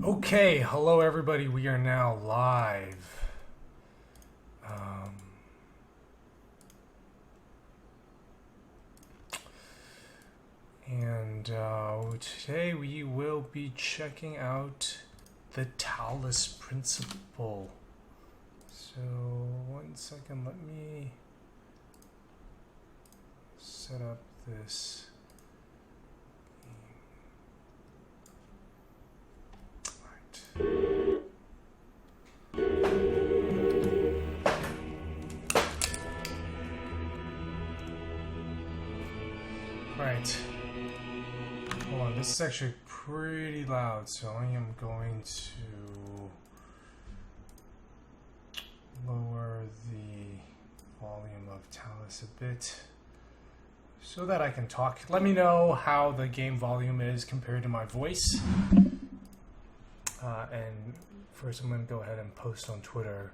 Okay, hello everybody. We are now live. Um, and today we will be checking out the Talos Principle. So, 1 second, let me set up this. Right. Hold on, this is actually pretty loud, so I am going to lower the volume of Talos a bit so that I can talk. Let me know how the game volume is compared to my voice. And first I'm going to go ahead and post on Twitter.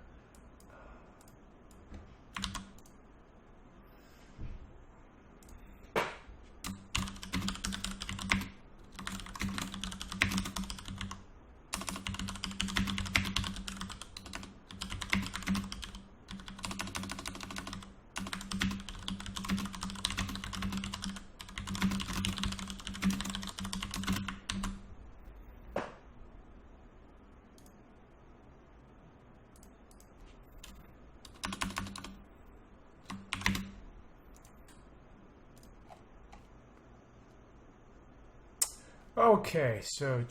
Okay, so I'm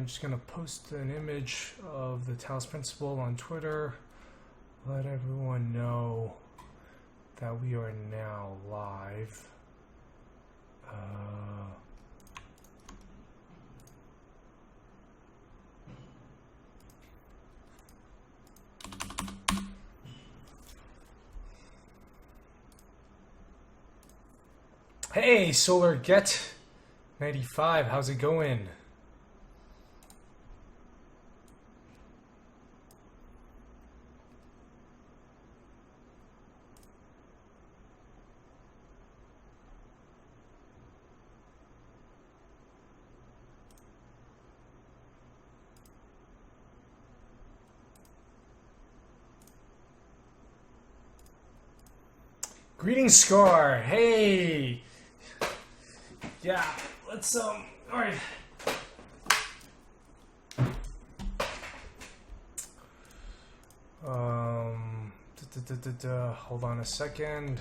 just gonna post an image of the Talos Principle on Twitter. Let everyone know that we are now live. Hey, Solar Get 95, how's it going? Greetings, Scar. Hey. Yeah, let's all right. Hold on a second.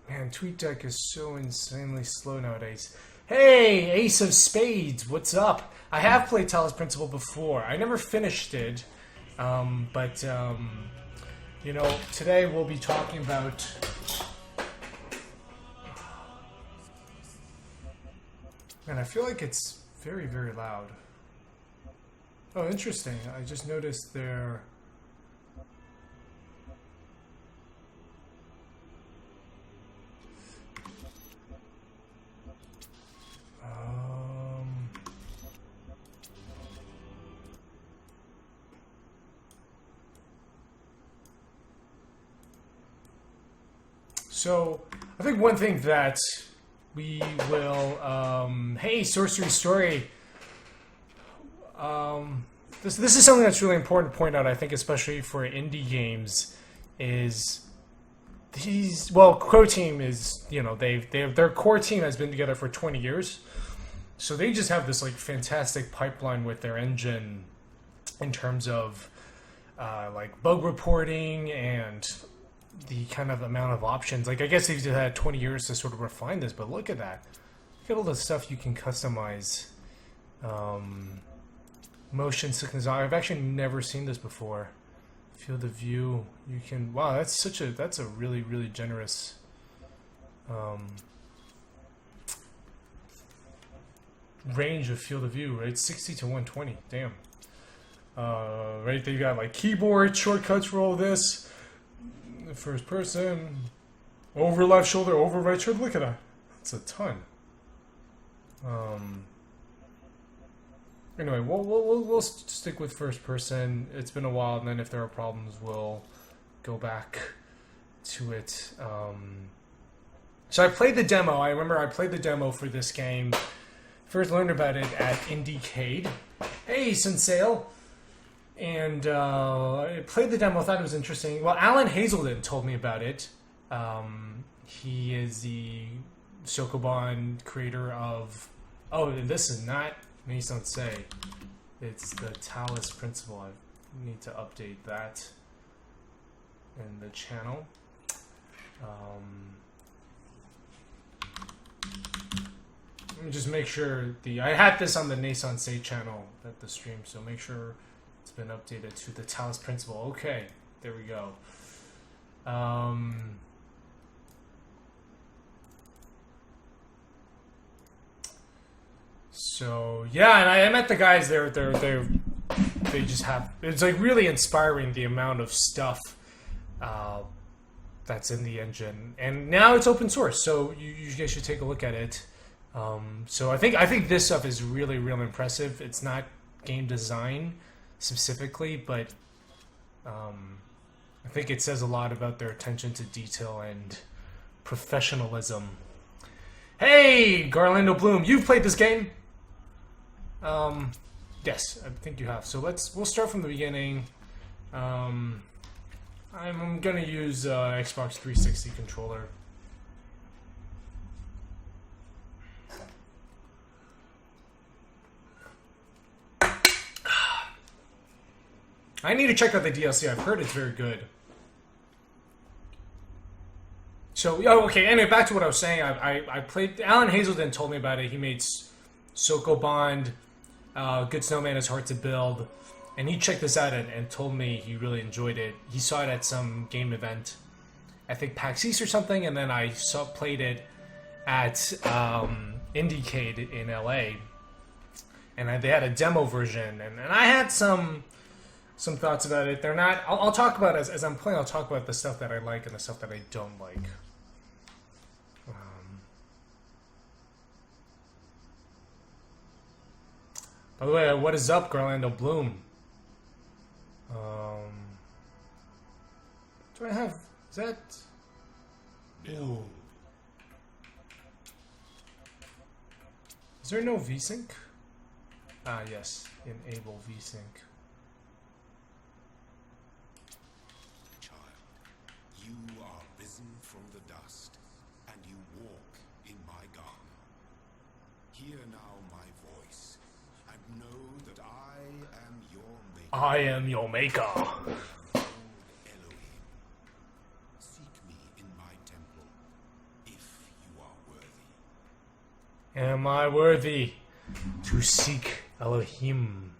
Man, TweetDeck is so insanely slow nowadays. Hey, Ace of Spades, what's up? I have played Talos Principle before. I never finished it, but you know, today we'll be talking about. Man, I feel like it's very, very loud. Oh, interesting. I just noticed there. So, I think one thing that we will, hey, Sorcery Story. This is something that's really important to point out, I think, especially for indie games, is these, well, Crow Team is, you know, their core team has been together for 20 years. So they just have this, like, fantastic pipeline with their engine in terms of, like, bug reporting and the kind of amount of options. Like, I guess they've just had 20 years to sort of refine this, but look at that. Look at all the stuff you can customize. Motion sickness. I've actually never seen this before. Field of view. You can. Wow, that's a really, really generous. Range of field of view, right? 60 to 120. Damn. Right there you got like keyboard shortcuts for all this. First person, over left shoulder, over right shoulder. Look at that. That's a ton. Anyway, we'll stick with first person. It's been a while, and then if there are problems, we'll go back to it. So I played the demo. I remember I played the demo for this game. First learned about it at Indiecade. Hey, Sensale. And I played the demo, thought it was interesting. Well, Alan Hazelden told me about it. He is the Sokoban creator of... Oh, and this is not Maison Say. It's the Talos Principle. I need to update that in the channel. Let me just make sure I had this on the Nason Say channel at the stream, so make sure it's been updated to the Talos Principle. Okay, there we go. So yeah, and I met the guys there. They just have, it's like really inspiring the amount of stuff that's in the engine, and now it's open source, so you guys should take a look at it. So I think this stuff is really impressive. It's not game design specifically, but I think it says a lot about their attention to detail and professionalism. Hey, Garlando Bloom, you've played this game? Yes, I think you have. So we'll start from the beginning. I'm gonna use Xbox 360 controller. I need to check out the DLC. I've heard it's very good. So, okay, anyway, back to what I was saying. I played... Alan Hazelden told me about it. He made Sokoban, Good Snowman is Hard to Build. And he checked this out and told me he really enjoyed it. He saw it at some game event. I think PAX East or something. And then I played it at Indiecade in LA. And they had a demo version. And I had some thoughts about it. They're not... I'll talk about, as I'm playing, I'll talk about the stuff that I like and the stuff that I don't like. By the way, what is up, Garlando Bloom? Do I have... Is that... No. Is there no VSync? Ah, yes. Enable VSync. You are risen from the dust, and you walk in my garden. Hear now my voice, and know that I am your maker. I am your maker. Elohim, seek me in my temple, if you are worthy. Am I worthy to seek Elohim?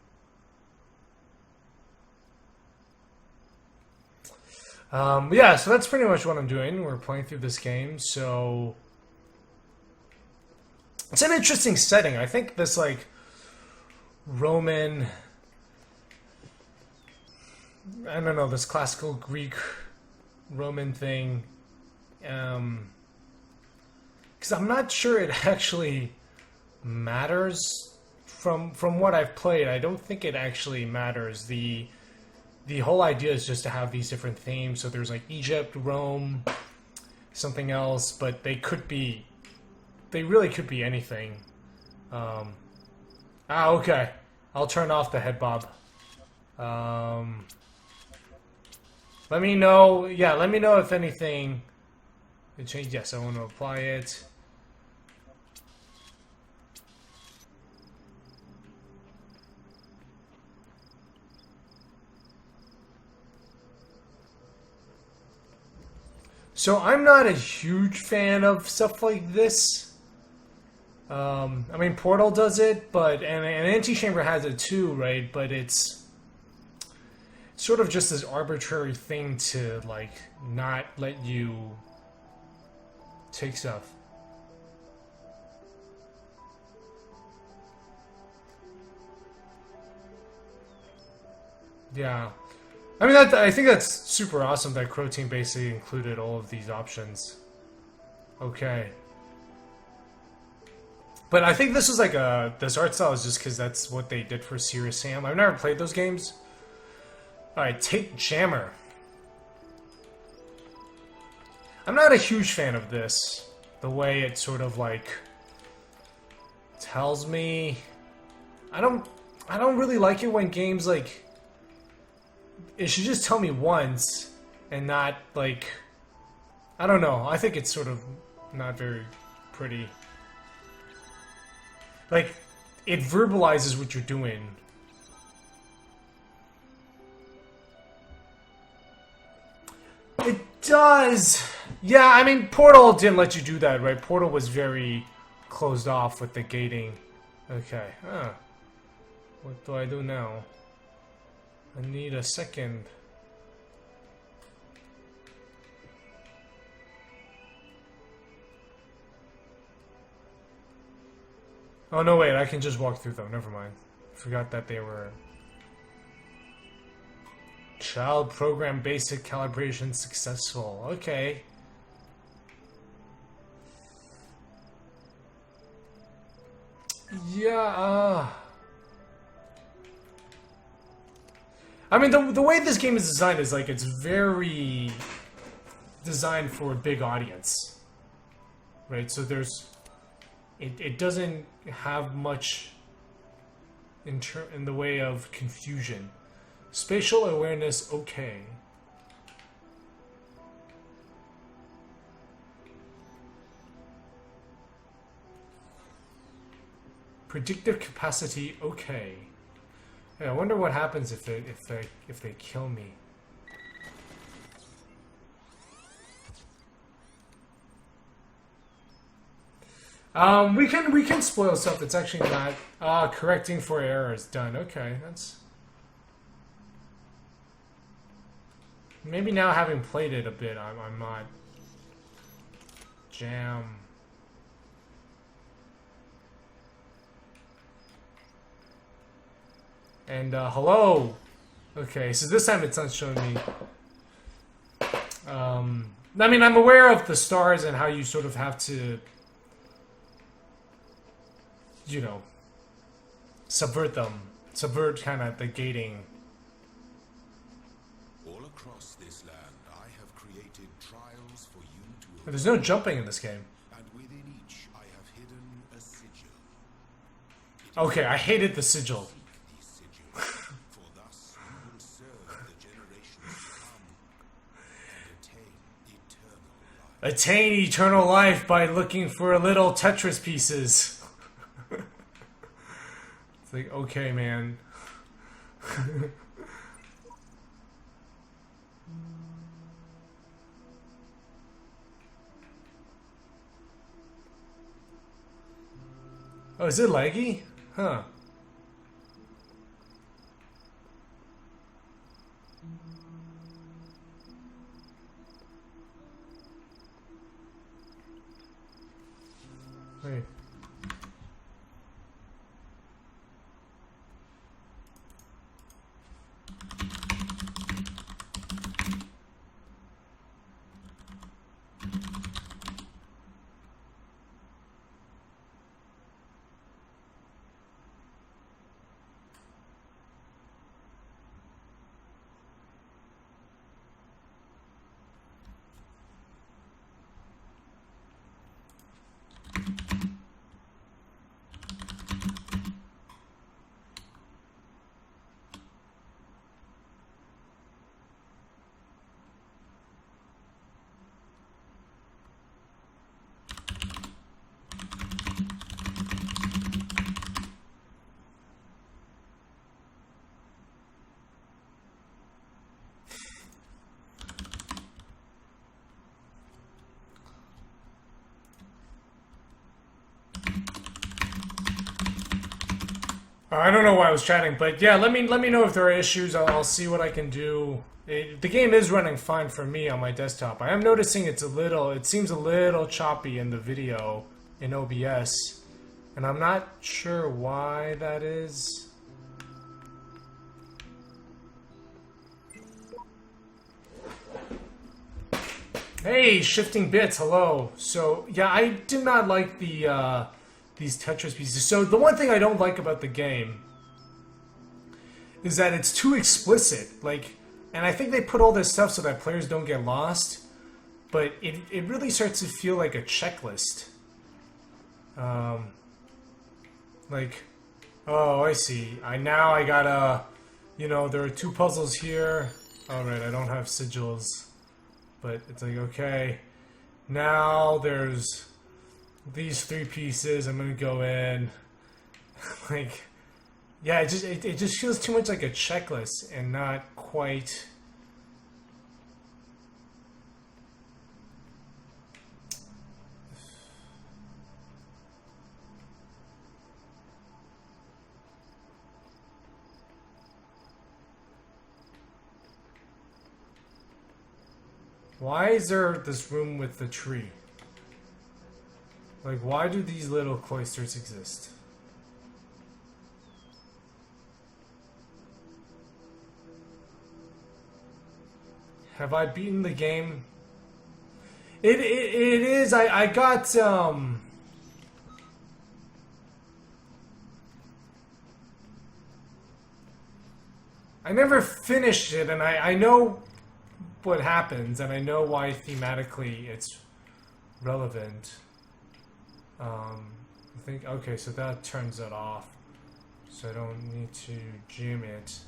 Yeah, so that's pretty much what I'm doing. We're playing through this game, so... It's an interesting setting. I think this, like, Roman... I don't know, this classical Greek Roman thing. Because I'm not sure it actually matters. From what I've played, I don't think it actually matters. The whole idea is just to have these different themes. So there's like Egypt, Rome, something else, but they really could be anything. Okay. I'll turn off the head bob. Let me know. Yeah, let me know if anything. It changed. Yes, I want to apply it. So I'm not a huge fan of stuff like this. I mean, Portal does it, but and Antichamber has it too, right? But it's sort of just this arbitrary thing to like not let you take stuff. Yeah. I mean, I think that's super awesome that Crow Team basically included all of these options. Okay. But I think this is like this art style is just because that's what they did for Serious Sam. I've never played those games. Alright, Take Jammer. I'm not a huge fan of this. The way it sort of like tells me. I don't really like it when games like it should just tell me once and not like I don't know. I think it's sort of not very pretty. Like it verbalizes what you're doing. It does. Yeah, I mean, Portal didn't let you do that, right? Portal was very closed off with the gating. Okay. What do I do now? I need a second. Oh, no, wait. I can just walk through them. Never mind. Forgot that they were... Child program basic calibration successful. Okay. Yeah, I mean, the way this game is designed is like it's very designed for a big audience, right? So it doesn't have much in the way of confusion. Spatial awareness, okay. Predictive capacity, okay. Hey, I wonder what happens if they kill me. We can spoil stuff that's actually not correcting for errors done. Okay, that's maybe now having played it a bit, I'm not jam. And hello. Okay, so this time it's not showing me. I mean, I'm aware of the stars and how you sort of have to, you know, subvert them, subvert kind of the gating. All across this land, I have created trials for you to. But there's no jumping in this game. And within each, I have hidden a sigil. Okay, I hated the sigil. For thus you will serve the generations to come and attain eternal life. Attain eternal life by looking for little Tetris pieces. It's like, okay, man. Oh, is it laggy? Huh. Wait. I don't know why I was chatting, but yeah, let me know if there are issues. I'll see what I can do. The game is running fine for me on my desktop. I am noticing it seems a little choppy in the video in OBS, and I'm not sure why that is. Hey, shifting bits, hello. So yeah, I did not like the these Tetris pieces. So the one thing I don't like about the game is that it's too explicit. Like, and I think they put all this stuff so that players don't get lost. but it really starts to feel like a checklist. Like, oh, I see. I gotta, there are 2 puzzles here. All right, I don't have sigils, but it's like, okay, now there's these 3 pieces. I'm gonna go in. Like, yeah, it just feels too much like a checklist and not quite. Why is there this room with the tree? Like, why do these little cloisters exist? Have I beaten the game? It is. I got I never finished it, and I know what happens, and I know why thematically it's relevant. I think, okay, so that turns it off, so I don't need to jam it.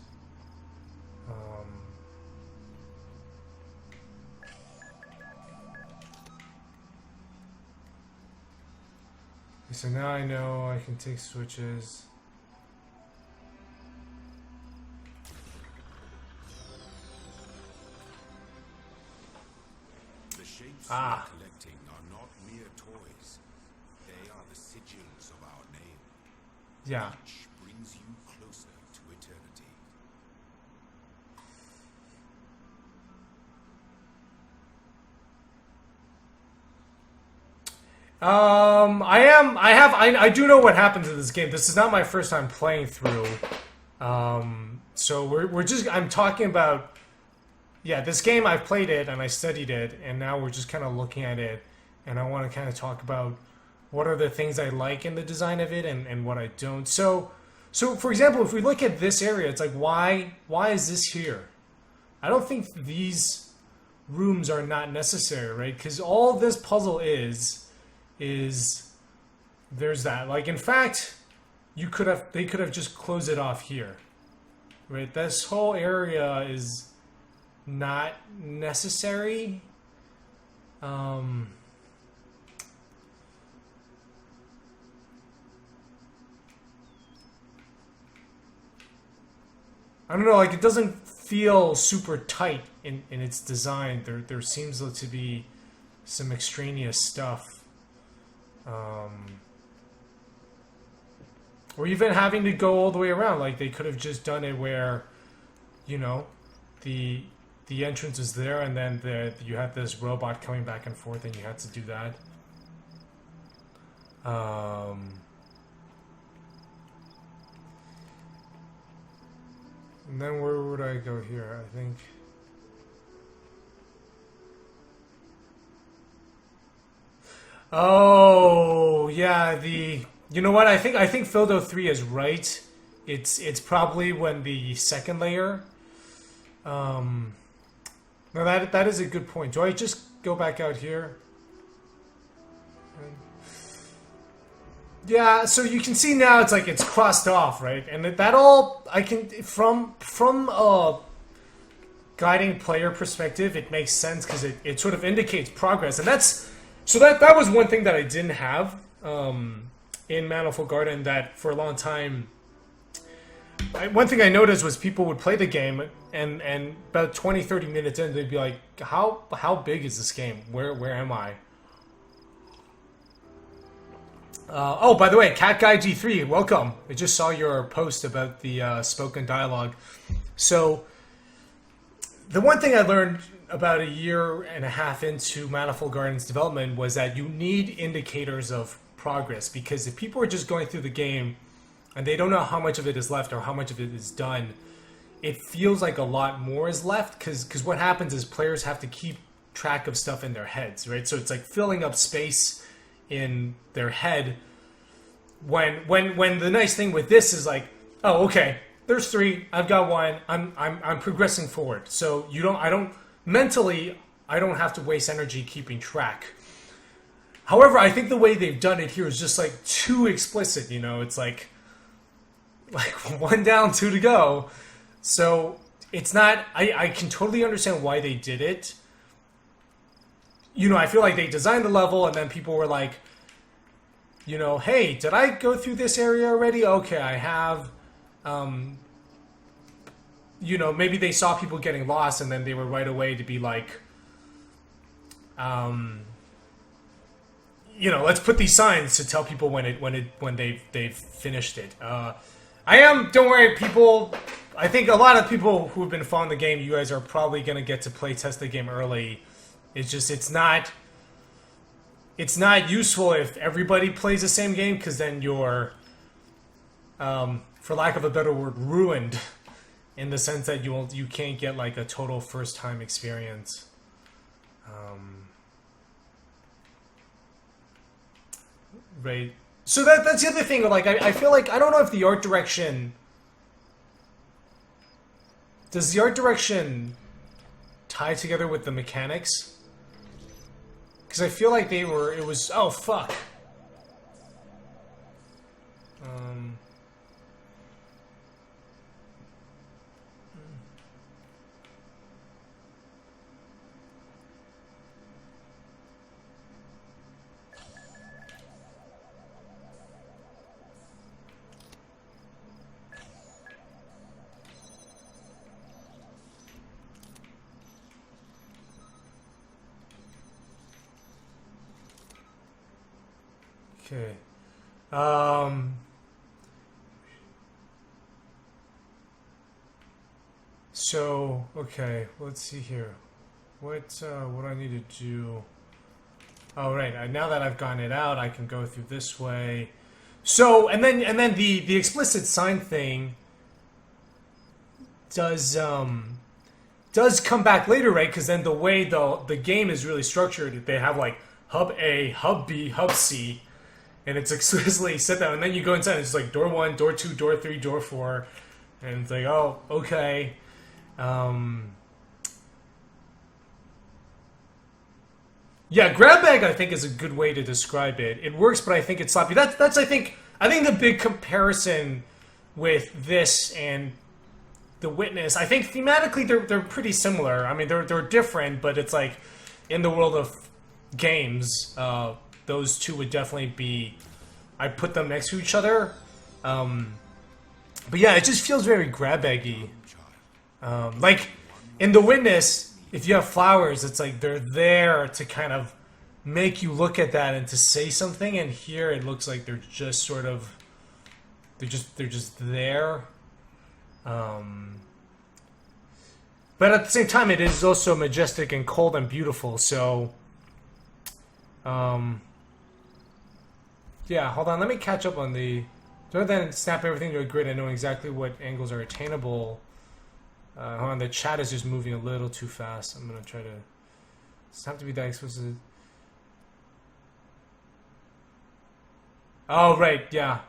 So now I know I can take switches. The shapes you are collecting are not mere toys. They are the sigils of our name. Yeah. Each brings you closer to eternity. I do know what happens in this game. This is not my first time playing through. So I'm talking about, yeah, this game, I've played it and I studied it, and now we're just kind of looking at it, and I want to kind of talk about what are the things I like in the design of it and what I don't. So for example, if we look at this area, it's like, why is this here? I don't think these rooms are not necessary, right? Because all this puzzle is there's that. Like, in fact, they could have just closed it off here, right? This whole area is not necessary. I don't know, like, it doesn't feel super tight in its design. There seems to be some extraneous stuff. Or even having to go all the way around. Like, they could have just done it where, the entrance is there, and then you had this robot coming back and forth, and you had to do that. And then where would I go here? I think. Oh, yeah, you know what? I think Fildo 3 is right. It's probably when the second layer. No, that is a good point. Do I just go back out here? Yeah, so you can see now it's like it's crossed off, right? And that all I can from a guiding player perspective, it makes sense because it sort of indicates progress, and that was one thing that I didn't have in Manifold Garden, that for a long time. One thing I noticed was people would play the game, and about 20-30 minutes in, they'd be like, how big is this game? Where am I? Oh, by the way, Cat Guy G3, welcome. I just saw your post about the spoken dialogue. So, the one thing I learned about a year and a half into Manifold Garden's development was that you need indicators of progress, because if people are just going through the game and they don't know how much of it is left or how much of it is done, it feels like a lot more is left, because what happens is players have to keep track of stuff in their heads, right? So it's like filling up space in their head, when the nice thing with this is like, oh, okay, there's 3, I've got 1, I'm progressing forward. So I don't mentally, I don't have to waste energy keeping track. However, I think the way they've done it here is just like too explicit, you know, it's like one down, two to go. So it's not, I can totally understand why they did it. You know, I feel like they designed the level and then people were like, you know, hey, did I go through this area already? Okay, I have. You know, maybe they saw people getting lost and then they were right away to be like, you know, let's put these signs to tell people when they've finished it. Don't worry, people. I think a lot of people who've been following the game, you guys are probably gonna get to play test the game early. It's just it's not useful if everybody plays the same game, because then you're, for lack of a better word, ruined, in the sense that you can't get like a total first time experience. Right. So that's the other thing. Like I feel like I don't know if the art direction does the art direction tie together with the mechanics. Because I feel like it was, oh, fuck. Okay. So, okay, let's see here. What I need to do? Oh, right. Now that I've gotten it out, I can go through this way. So, and then the explicit sign thing does come back later, right? Because then the way the game is really structured, they have like hub A, hub B, hub C, and it's explicitly set down. And then you go inside, and it's like door 1, door 2, door 3, door 4, and it's like, oh, okay. Yeah, grab bag I think is a good way to describe it. It works, but I think it's sloppy. That's I think the big comparison with this and The Witness. I think thematically they're pretty similar. I mean they're different, but it's like in the world of games, those two would definitely be. I put them next to each other. But yeah, it just feels very grab baggy. Like in The Witness, if you have flowers, it's like they're there to kind of make you look at that and to say something. And here, it looks like they're just sort of they're just there. But at the same time, it is also majestic and cold and beautiful. So, yeah. Hold on, let me catch up on the. Rather than snap everything to a grid and know exactly what angles are attainable. Hold on, the chat is just moving a little too fast. I'm gonna try to. It's not to be that explicit. Oh right, yeah.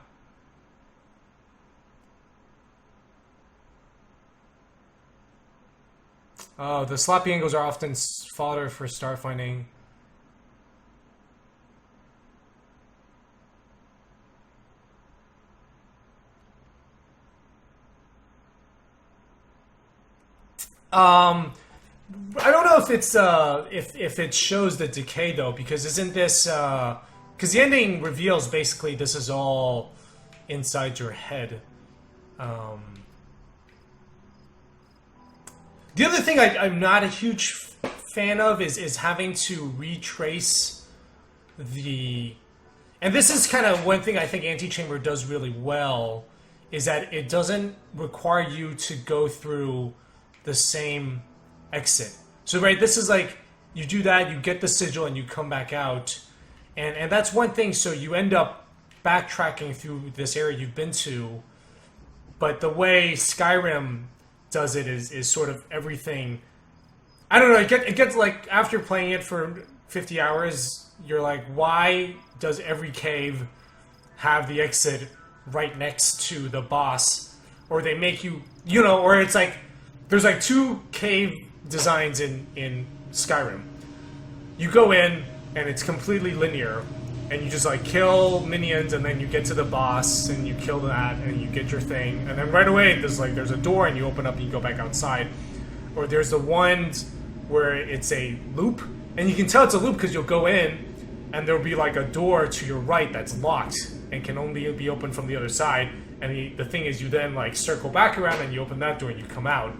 Oh, the sloppy angles are often fodder for star finding. I don't know if it's if it shows the decay though, because isn't this because the ending reveals basically this is all inside your head. The other thing I'm not a huge fan of is having to retrace the, and this is kind of one thing I think Antichamber does really well, is that it doesn't require you to go through the same exit. So right, this is like you do that, you get the sigil, and you come back out, and that's one thing. So you end up backtracking through this area you've been to, but the way Skyrim does it is sort of everything. I don't know. It gets like after playing it for 50 hours, you're like, why does every cave have the exit right next to the boss? Or they make you, or it's like. There's like 2 cave designs in Skyrim. You go in, and it's completely linear, and you just like kill minions, and then you get to the boss, and you kill that, and you get your thing, and then right away there's a door, and you open up and you go back outside. Or there's the ones where it's a loop, and you can tell it's a loop because you'll go in, and there'll be like a door to your right that's locked and can only be opened from the other side. And the thing is, you then like circle back around and you open that door and you come out.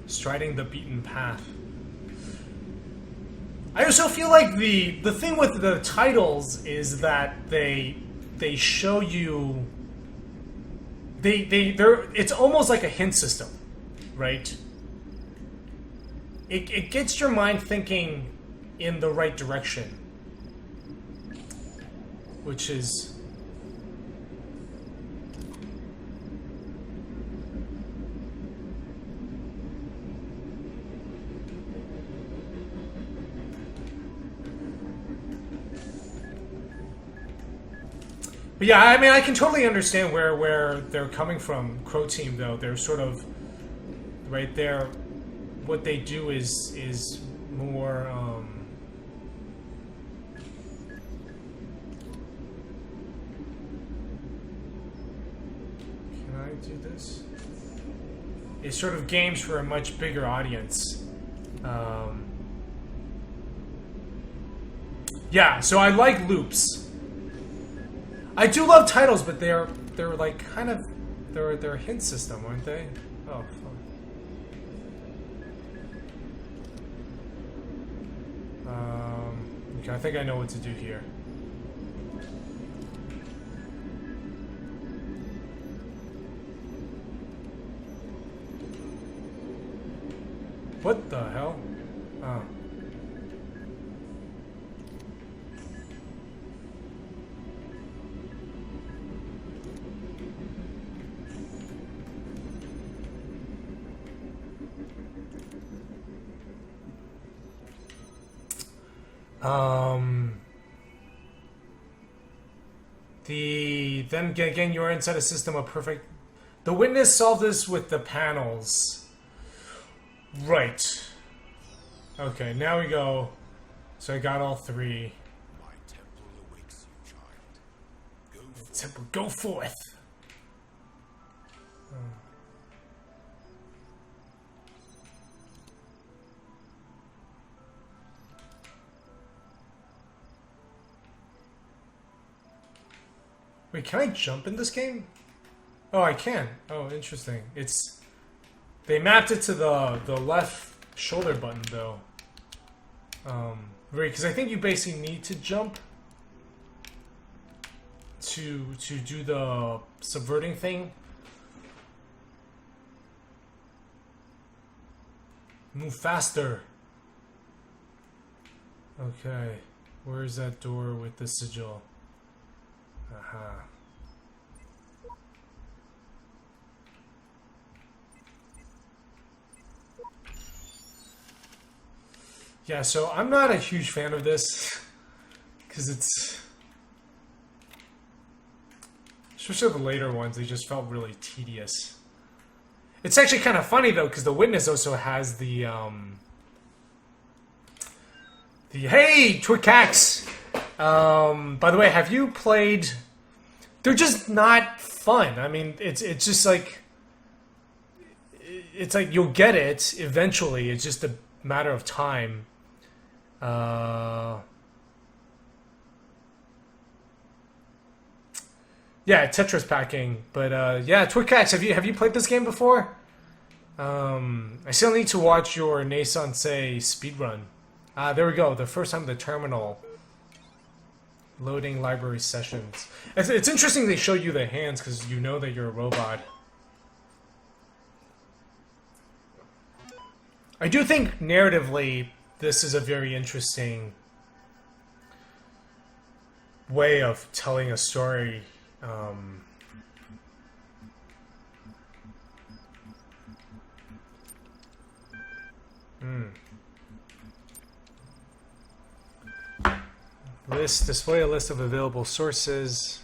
Striding the beaten path. I also feel like the thing with the titles is that they show you they're it's almost like a hint system, right? It gets your mind thinking in the right direction, which is but yeah, I mean, I can totally understand where they're coming from. Crow Team, though, they're sort of right there. What they do is more. Can I do this? It's sort of games for a much bigger audience. Yeah, so I like loops. I do love titles, but they're like kind of they're a hint system, aren't they? Oh, fuck. Okay, I think I know what to do here. What the hell? Oh. Then again, you're inside a system of perfect. The witness solved this with the panels. Right. Okay, now we go. So I got all three. My temple awaits you, child. Go forth. Temple, go forth. Wait, can I jump in this game? Oh, I can. Oh, interesting. It's they mapped it to the left shoulder button though. Right, because I think you basically need to jump to do the subverting thing. Move faster. Okay, where's that door with the sigil? Aha. Yeah, so I'm not a huge fan of this because it's, especially the later ones, they just felt really tedious. It's actually kind of funny though because the witness also has the hey Twikax. By the way, have you played? They're just not fun. I mean, it's just like it's like you'll get it eventually. It's just a matter of time. Yeah, Tetris packing. But yeah, Twikax, have you played this game before? I still need to watch your Naissance speedrun. There we go. The first time the terminal. Loading library sessions. It's interesting they show you the hands because you know that you're a robot. I do think narratively this is a very interesting way of telling a story. Display a list of available sources.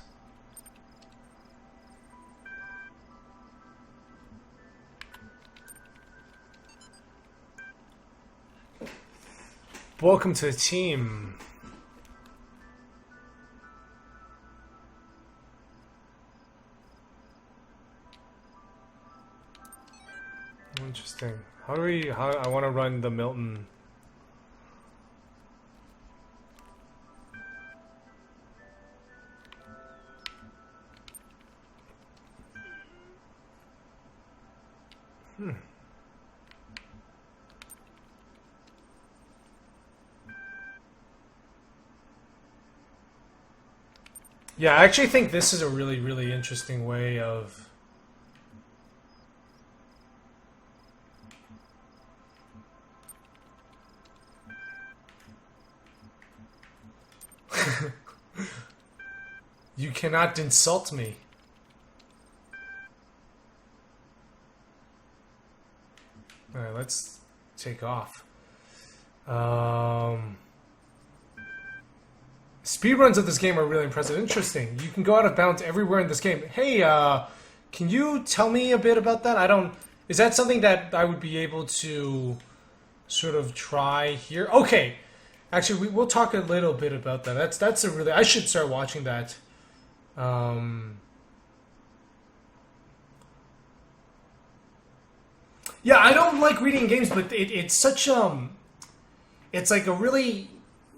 Welcome to the team. Interesting. How do we? How I want to run the Milton. Yeah, I actually think this is a really, really interesting way of. You cannot insult me. Alright, let's take off. Speedruns of this game are really impressive. Interesting. You can go out of bounds everywhere in this game. Hey, can you tell me a bit about that? I don't... Is that something that I would be able to sort of try here? Okay. Actually, we'll talk a little bit about that. That's a really... I should start watching that. Yeah, I don't like reading games, but it's such it's like a really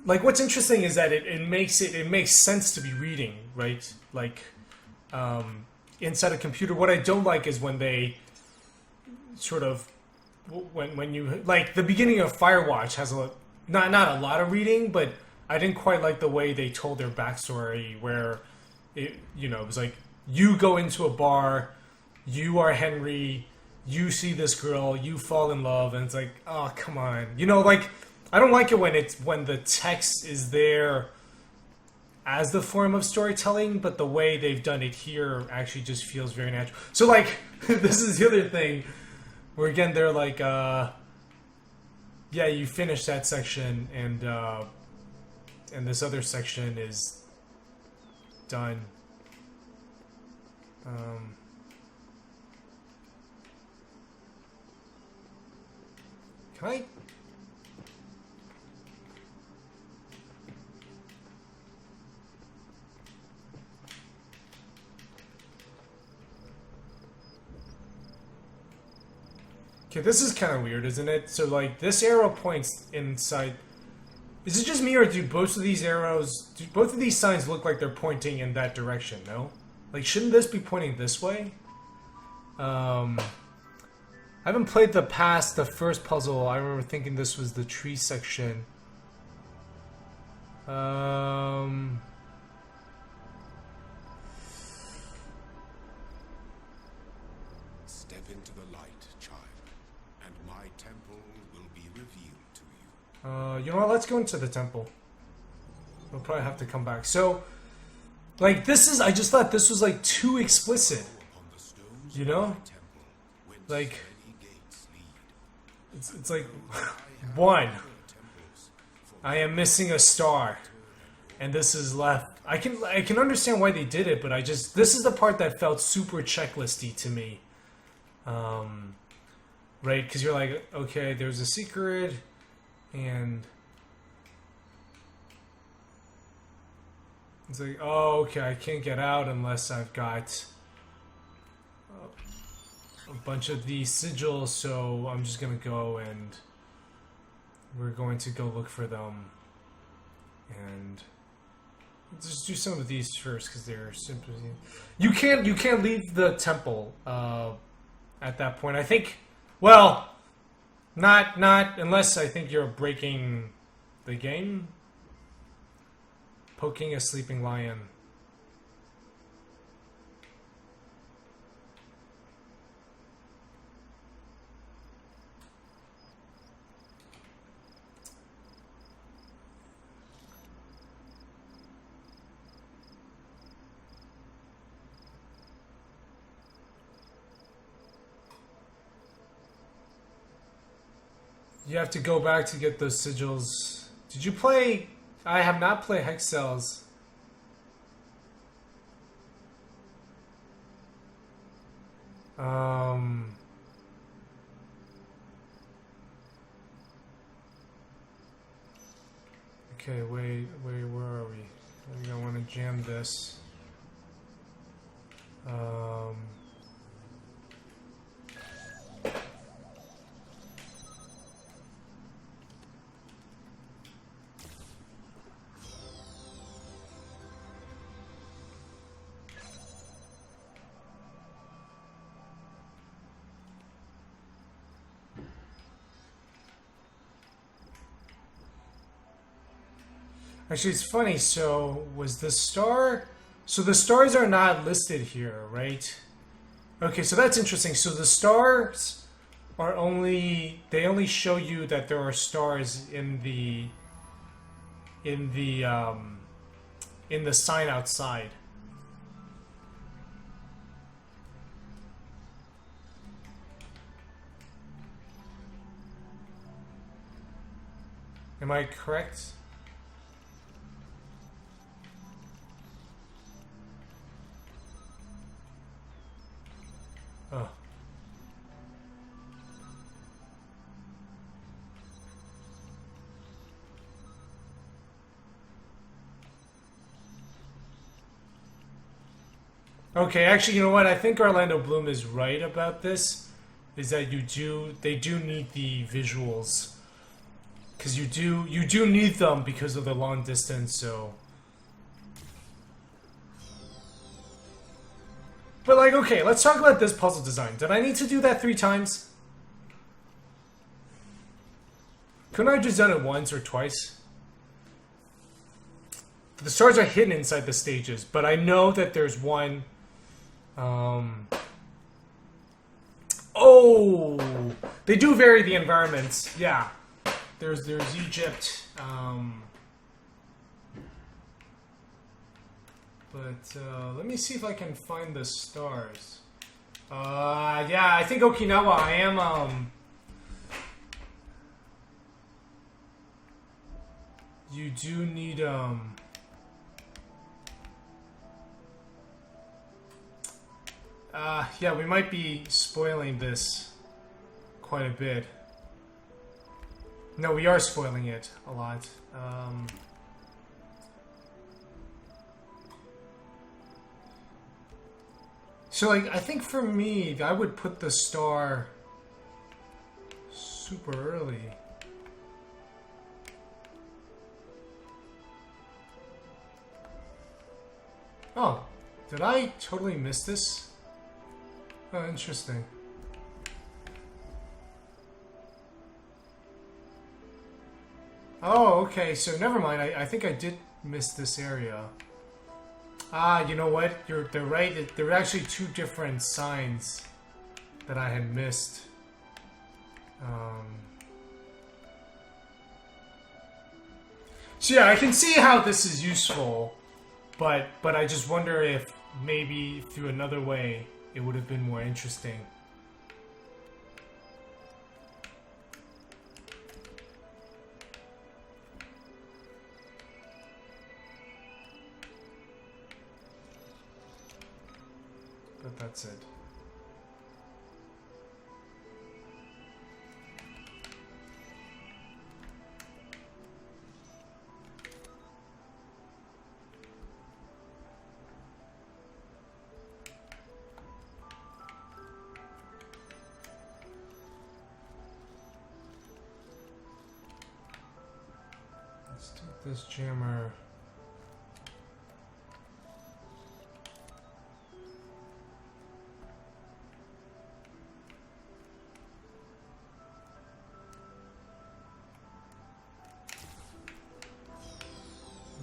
like what's interesting is that it makes sense to be reading, right? Like inside a computer. What I don't like is when they sort of when you like the beginning of Firewatch has not a lot of reading, but I didn't quite like the way they told their backstory where it was like you go into a bar, you are Henry, you see this girl, you fall in love, and it's like, oh, come on. Like, I don't like it when the text is there as the form of storytelling, but the way they've done it here actually just feels very natural. So, like, this is the other thing, where again, they're like, yeah, you finish that section, and this other section is done. Can I? Okay, this is kind of weird, isn't it? So, like, this arrow points inside. Is it just me, or do both of these signs look like they're pointing in that direction, no? Like, shouldn't this be pointing this way? I haven't played the first puzzle. I remember thinking this was the tree section. Step into the light, child, and my temple will be revealed to you. You know what? Let's go into the temple. We'll probably have to come back. So, like, I just thought this was, like, too explicit. You know? Like, it's like, one, I am missing a star, and this is left. I can understand why they did it, but this is the part that felt super checklisty to me. Right? Because you're like, okay, there's a secret, and it's like, oh, okay, I can't get out unless I've got a bunch of these sigils, so I'm just gonna go and we're going to go look for them and just do some of these first because they're simply you can't leave the temple at that point. I think, well, not unless I think you're breaking the game. Poking a sleeping lion. You have to go back to get those sigils. Did you play? I have not played Hex Cells. Okay, wait, where are we? I think I want to jam this. Actually, it's funny. So, was the star... So the stars are not listed here, right? Okay, so that's interesting. So the stars are only... They only show you that there are stars in the... In the sign outside. Am I correct? Oh. Okay, actually, you know what? I think Orlando Bloom is right about this. Is that they do need the visuals, because you do need them because of the long distance. So, but like, okay, let's talk about this puzzle design. Did I need to do that 3 times? Couldn't I have just done it once or twice? The stars are hidden inside the stages, but I know that there's one. Oh, they do vary the environments. Yeah, there's Egypt. But let me see if I can find the stars. Yeah, I think Okinawa. I am. You do need yeah, we might be spoiling this quite a bit. No, we are spoiling it a lot. So, like, I think for me, I would put the star super early. Oh, did I totally miss this? Oh, interesting. Oh, okay, so never mind. I think I did miss this area. Ah, you know what? They're right. There were actually 2 different signs that I had missed. So yeah, I can see how this is useful, but I just wonder if maybe through another way it would have been more interesting. But that's it. Let's take this jammer.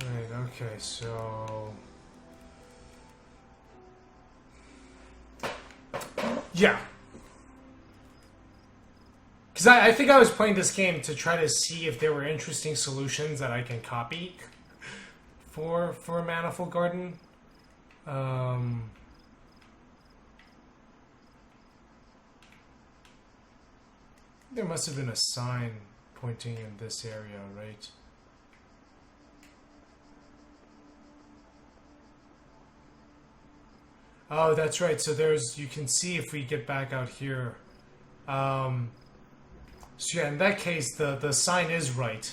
Right, okay, so... Yeah. Because I think I was playing this game to try to see if there were interesting solutions that I can copy for a Manifold Garden. There must have been a sign pointing in this area, right? Oh, that's right. So you can see if we get back out here. So yeah, in that case, the sign is right.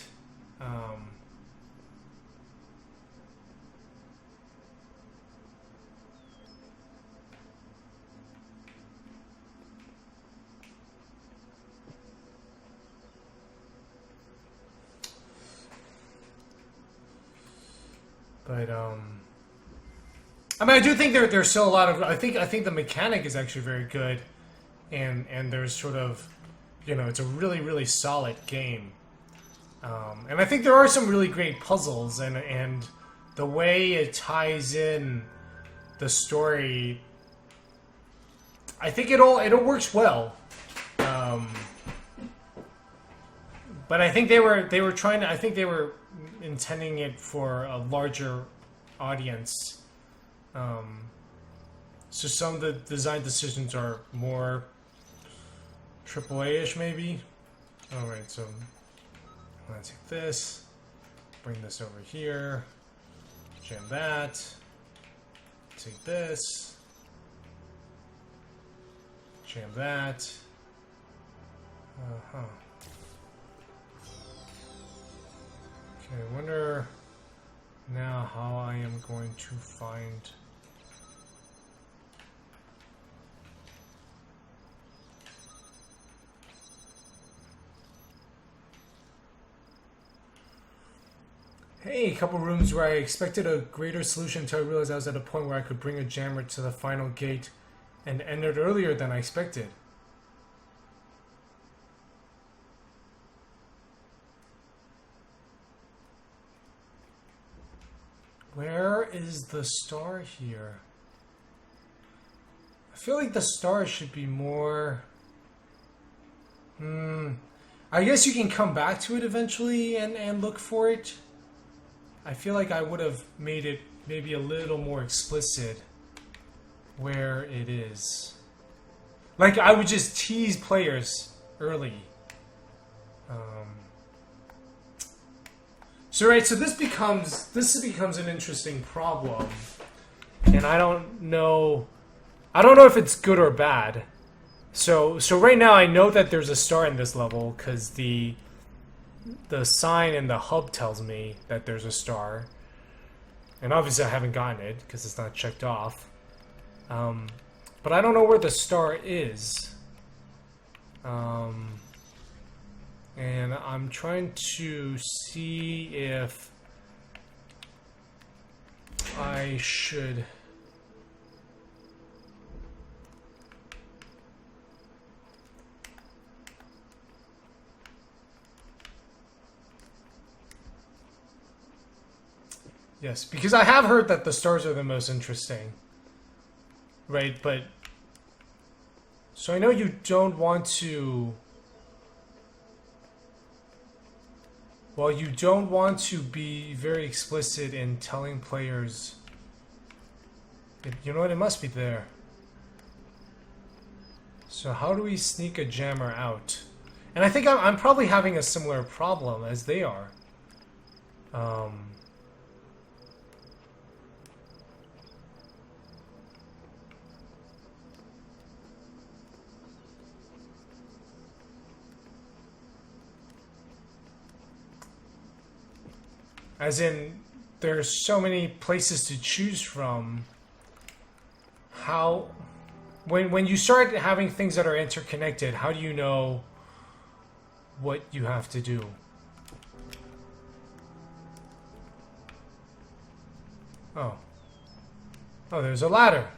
But I mean, I do think there's still a lot of. I think the mechanic is actually very good, and there's sort of, it's a really solid game. And I think there are some really great puzzles, and the way it ties in the story, I think it all works well. But I think they were trying to. I think they were intending it for a larger audience. So some of the design decisions are more AAA-ish, maybe. All right, so I'm gonna take this, bring this over here, jam that, take this, jam that. Okay, I wonder now how I am going to find. Hey, a couple rooms where I expected a greater solution until I realized I was at a point where I could bring a jammer to the final gate and end it earlier than I expected. Where is the star here? I feel like the star should be more... I guess you can come back to it eventually and look for it. I feel like I would have made it maybe a little more explicit where it is. Like, I would just tease players early. So this becomes an interesting problem, and I don't know if it's good or bad. So right now I know that there's a star in this level because the sign in the hub tells me that there's a star, and obviously I haven't gotten it because it's not checked off. But I don't know where the star is. And I'm trying to see if I should... Yes, because I have heard that the stars are the most interesting. Right, but... So I know you don't want to... Well, you don't want to be very explicit in telling players... You know what? It must be there. So how do we sneak a jammer out? And I think I'm probably having a similar problem as they are. As in, there's so many places to choose from. How... When you start having things that are interconnected, how do you know what you have to do? Oh. Oh, there's a ladder.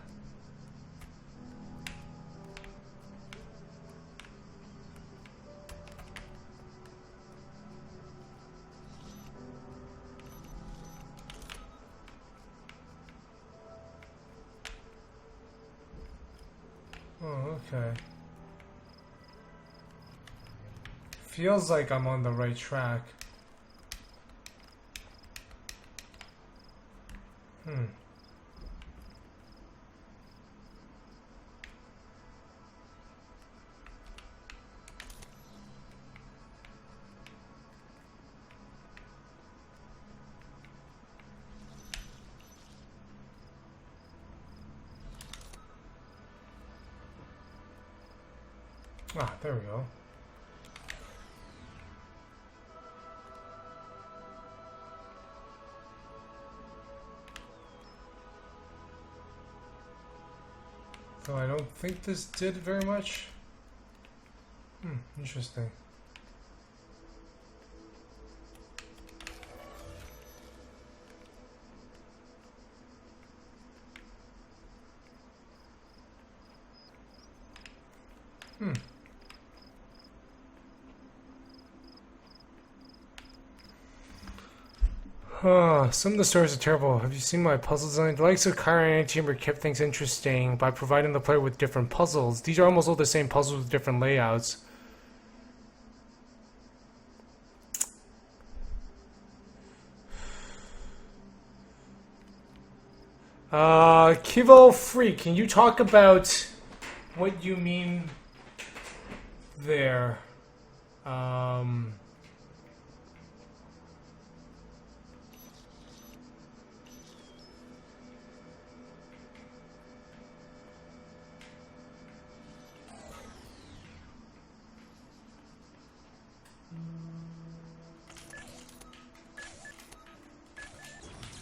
Oh, okay. Feels like I'm on the right track. Ah, there we go. So I don't think this did very much. Interesting. Some of the stories are terrible. Have you seen my puzzle design? The likes of Kyra and Chamber kept things interesting by providing the player with different puzzles. These are almost all the same puzzles with different layouts. Kivo Freak, can you talk about what you mean there?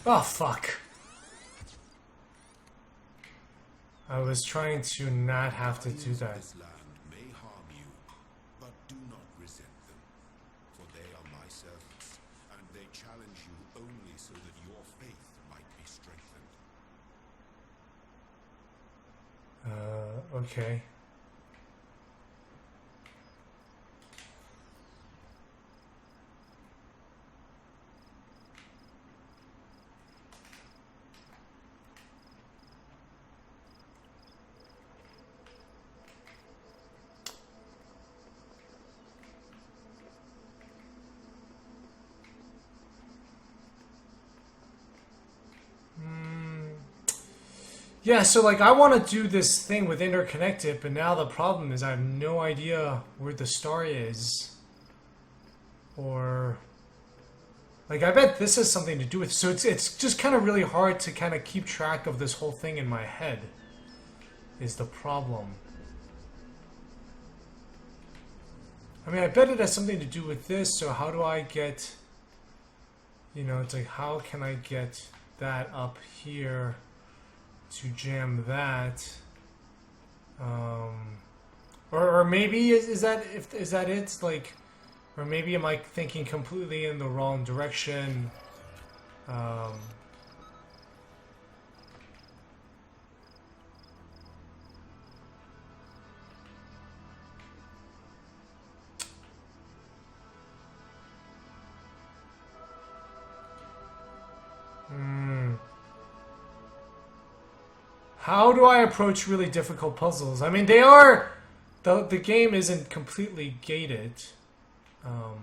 Oh, fuck. I was trying to not have to do that. This land may harm you, but do not resent them, for they are my servants, and they challenge you only so that your faith might be strengthened. Okay. Yeah, so like I want to do this thing with interconnected, but now the problem is I have no idea where the star is. Or like I bet this has something to do with, so it's just kind of really hard to kind of keep track of this whole thing in my head is the problem. I mean, I bet it has something to do with this, so how do I get, you know, it's like how can I get that up here to jam that, or maybe is that it? Like, or maybe am I thinking completely in the wrong direction? How do I approach really difficult puzzles? I mean, they are... The game isn't completely gated. I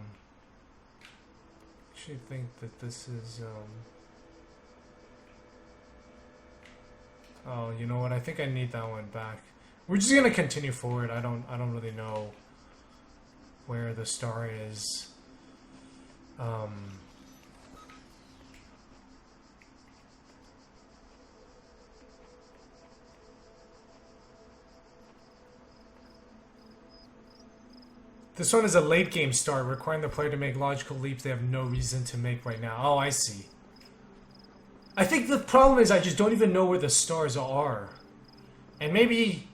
actually think that this is... Oh, you know what? I think I need that one back. We're just gonna continue forward. I don't really know where the star is. This one is a late game start, requiring the player to make logical leaps they have no reason to make right now. Oh, I see. I think the problem is I just don't even know where the stars are. And maybe...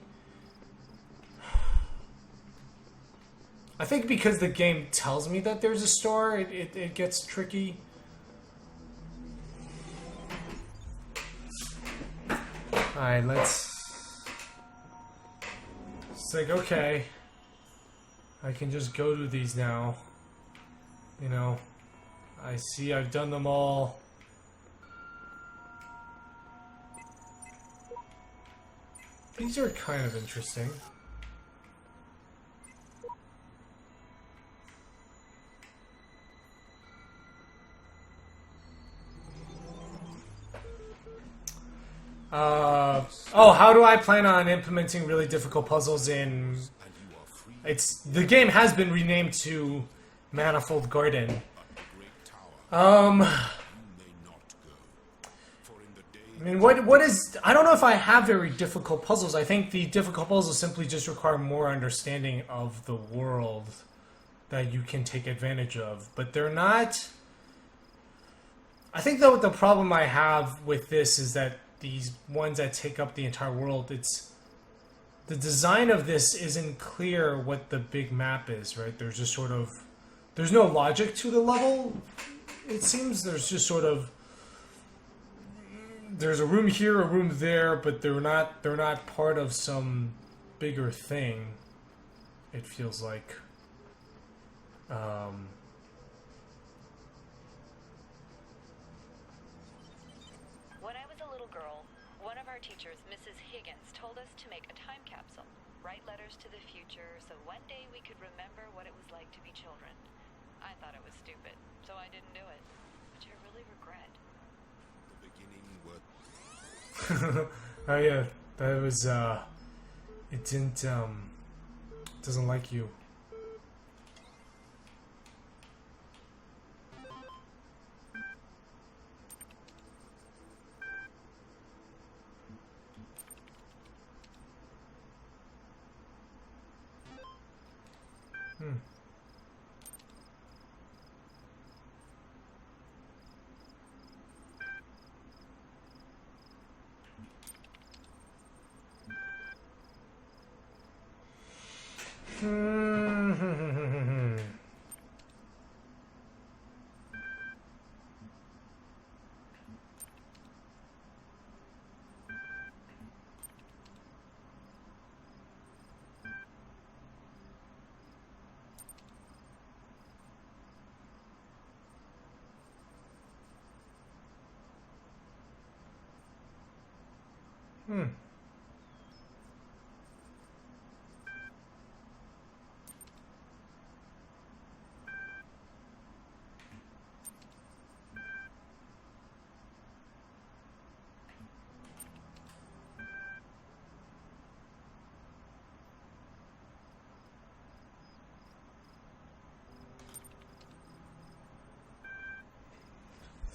I think because the game tells me that there's a star, it gets tricky. Alright, let's... It's like, okay... I can just go to these now. You know, I see I've done them all. These are kind of interesting. Oh, how do I plan on implementing really difficult puzzles in... The game has been renamed to Manifold Garden. I mean, what is... I don't know if I have very difficult puzzles. I think the difficult puzzles simply just require more understanding of the world that you can take advantage of. But they're not... I think that the problem I have with this is that these ones that take up the entire world, it's... The design of this isn't clear what the big map is, right? There's just sort of... There's no logic to the level, it seems. There's just sort of... There's a room here, a room there, but they're not part of some bigger thing. it feels like. When I was a little girl, one of our teachers, Mrs. Higgins, told us to make a time capsule, write letters to the future, so one day we could remember what it was like to be children. I thought it was stupid, so I didn't do it, which I really regret. The beginning were Oh yeah, that was it didn't doesn't like you.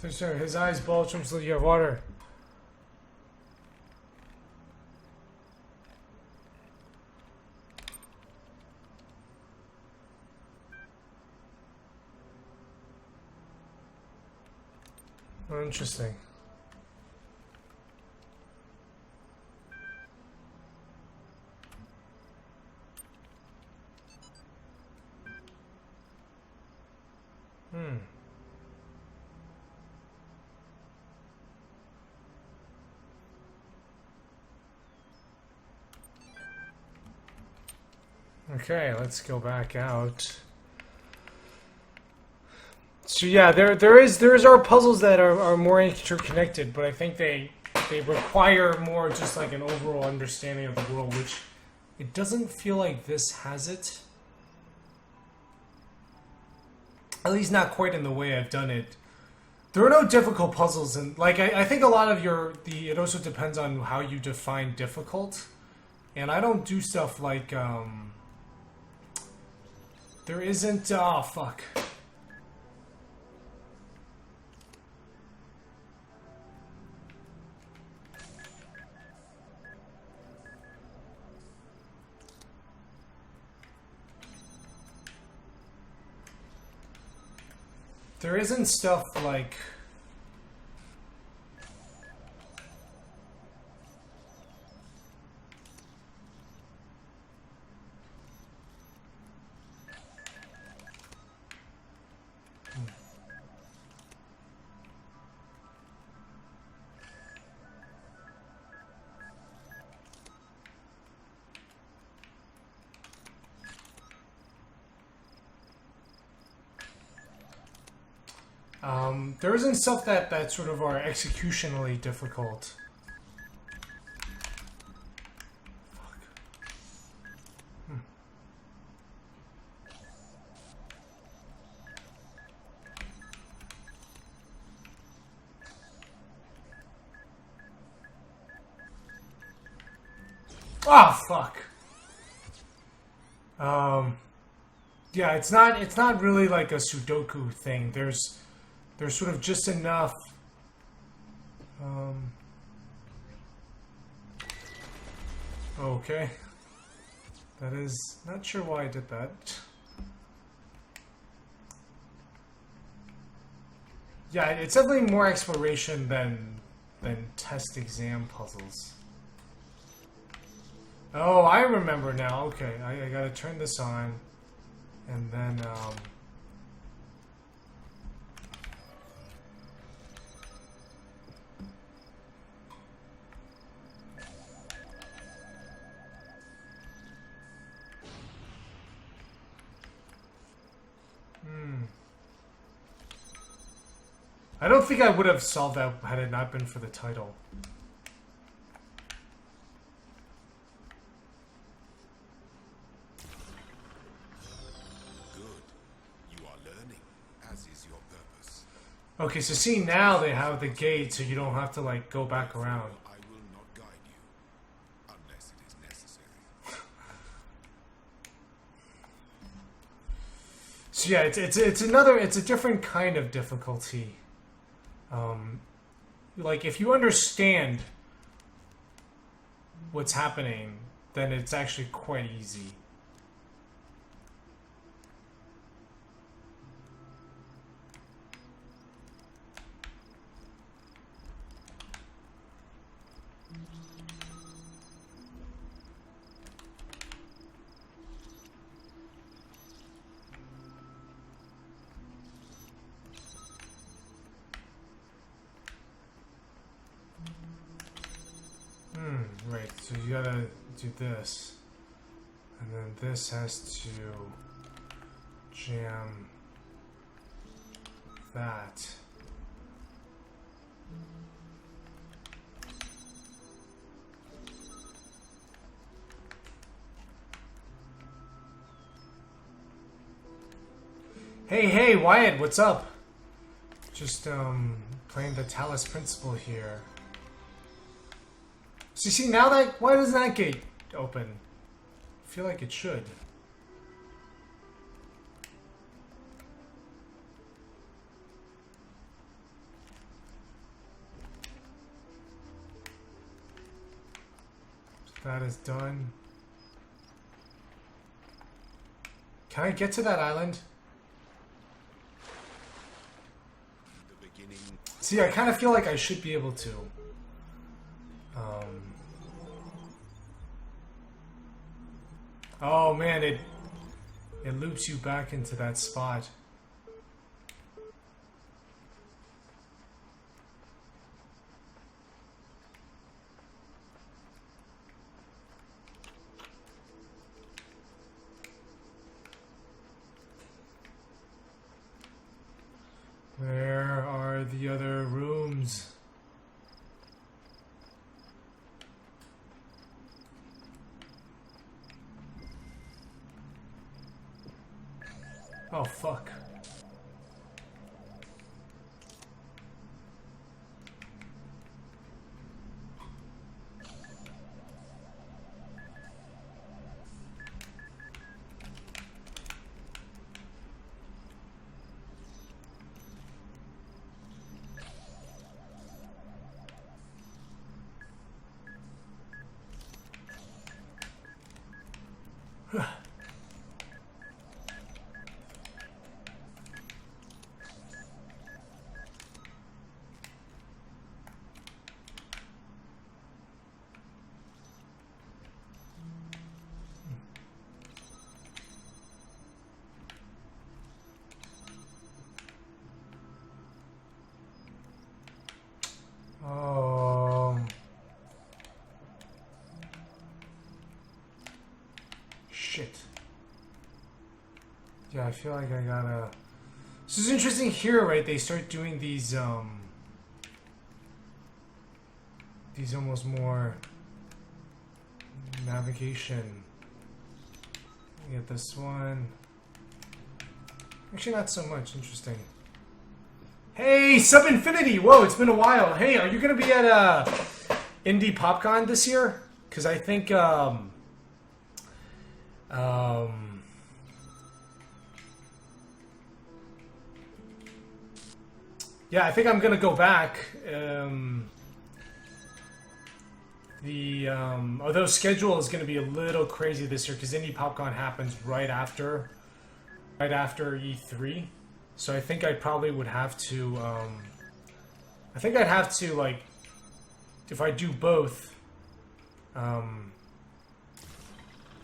So sure, his eyes bulge from the water. Oh, interesting. Okay, let's go back out. So yeah, there is our puzzles that are more interconnected, but I think they require more just like an overall understanding of the world, which it doesn't feel like this has it. At least not quite in the way I've done it. There are no difficult puzzles, and like I think a lot of it also depends on how you define difficult. And I don't do stuff like there isn't fuck. There isn't stuff like there isn't stuff that sort of are executionally difficult. Fuck. Ah, fuck. Yeah, it's not really like a Sudoku thing. There's sort of just enough. Okay. That is not sure why I did that. Yeah, it's definitely more exploration than test exam puzzles. Oh, I remember now. Okay, I gotta turn this on, and then I don't think I would have solved that had it not been for the title. Good. You are learning, as is your purpose. Okay, so see, now they have the gate, so you don't have to, like, go back around. I will not guide you, unless it is necessary. So yeah, it's a different kind of difficulty. Like, if you understand what's happening, then it's actually quite easy. Right, so you gotta do this. And then this has to jam that. Hey, Wyatt, what's up? Just, playing the Talos Principle here. So you see, now that... Why doesn't that gate open? I feel like it should. So that is done. Can I get to that island? The beginning. See, I kind of feel like I should be able to. Oh man, it loops you back into that spot. Where are the other rooms? Oh, fuck. Shit. Yeah, I feel like I gotta... This is interesting here, right? They start doing these almost more navigation. Get this one. Actually, not so much. Interesting. Hey, Sub Infinity! Whoa, it's been a while. Hey, are you gonna be at Indie PopCon this year? Because I think yeah, I think I'm gonna go back. Although schedule is gonna be a little crazy this year because Indie PopCon happens right after E3. So I think I probably would have to. I think I'd have to, like, if I do both.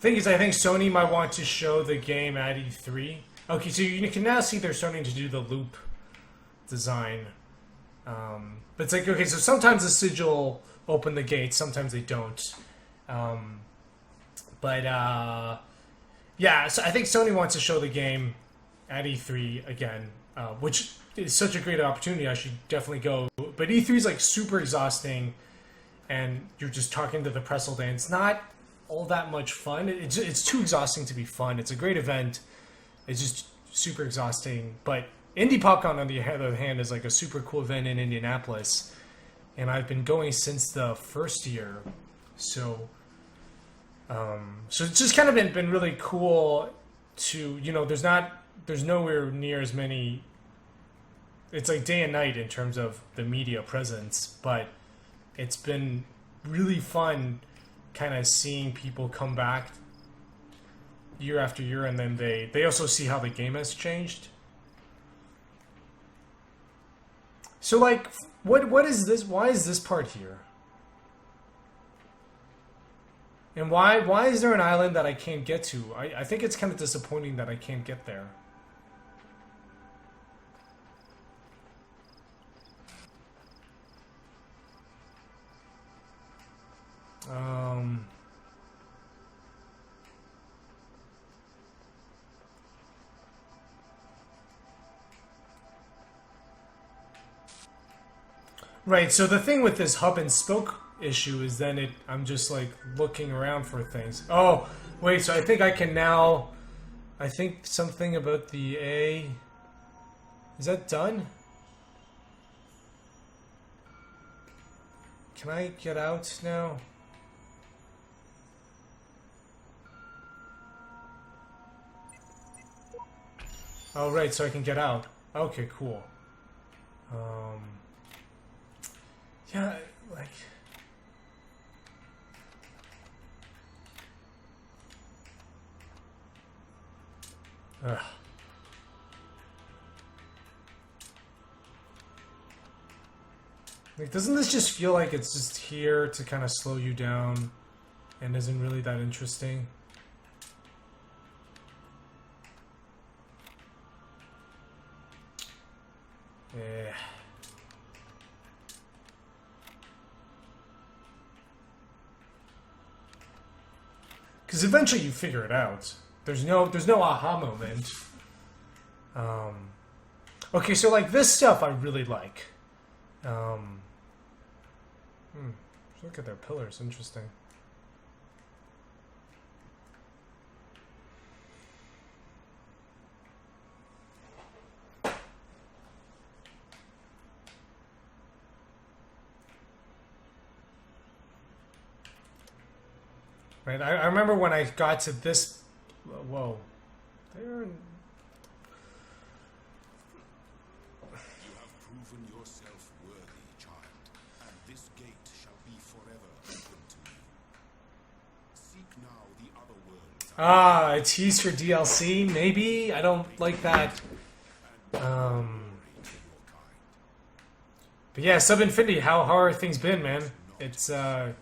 Thing is, I think Sony might want to show the game at E3. Okay, so you can now see they're starting to do the loop design. But it's like, okay, so sometimes the sigil open the gates, sometimes they don't. Yeah, so I think Sony wants to show the game at E3 again, which it's such a great opportunity. I should definitely go. But E3 is like super exhausting, and you're just talking to the press all day. And it's not all that much fun. It's too exhausting to be fun. It's a great event. It's just super exhausting. But Indie PopCon, on the other hand, is like a super cool event in Indianapolis, and I've been going since the first year. So it's just kind of been really cool to, you know, there's nowhere near as many. It's like day and night in terms of the media presence, but it's been really fun kind of seeing people come back year after year, and then they also see how the game has changed. So like, what is this? Why is this part here? And why is there an island that I can't get to? I think it's kind of disappointing that I can't get there. Right, so the thing with this hub and spoke issue is then I'm just like looking around for things. Oh, wait, so I think I can now, I think something about the A, is that done? Can I get out now? Oh, right, so I can get out. Okay, cool. Yeah, like... Ugh. Like, doesn't this just feel like it's just here to kind of slow you down and isn't really that interesting? Yeah. Because eventually you figure it out. There's no aha moment. Okay, so like this stuff I really like. Look at their pillars. Interesting. Right, I remember when I got to this. Whoa, they're. You have proven yourself worthy, child, and this gate shall be forever open to you. Seek now the other worlds. Ah, a tease for DLC? Maybe? I don't like that. But yeah, Sub Infinity, how are things been, man? It's been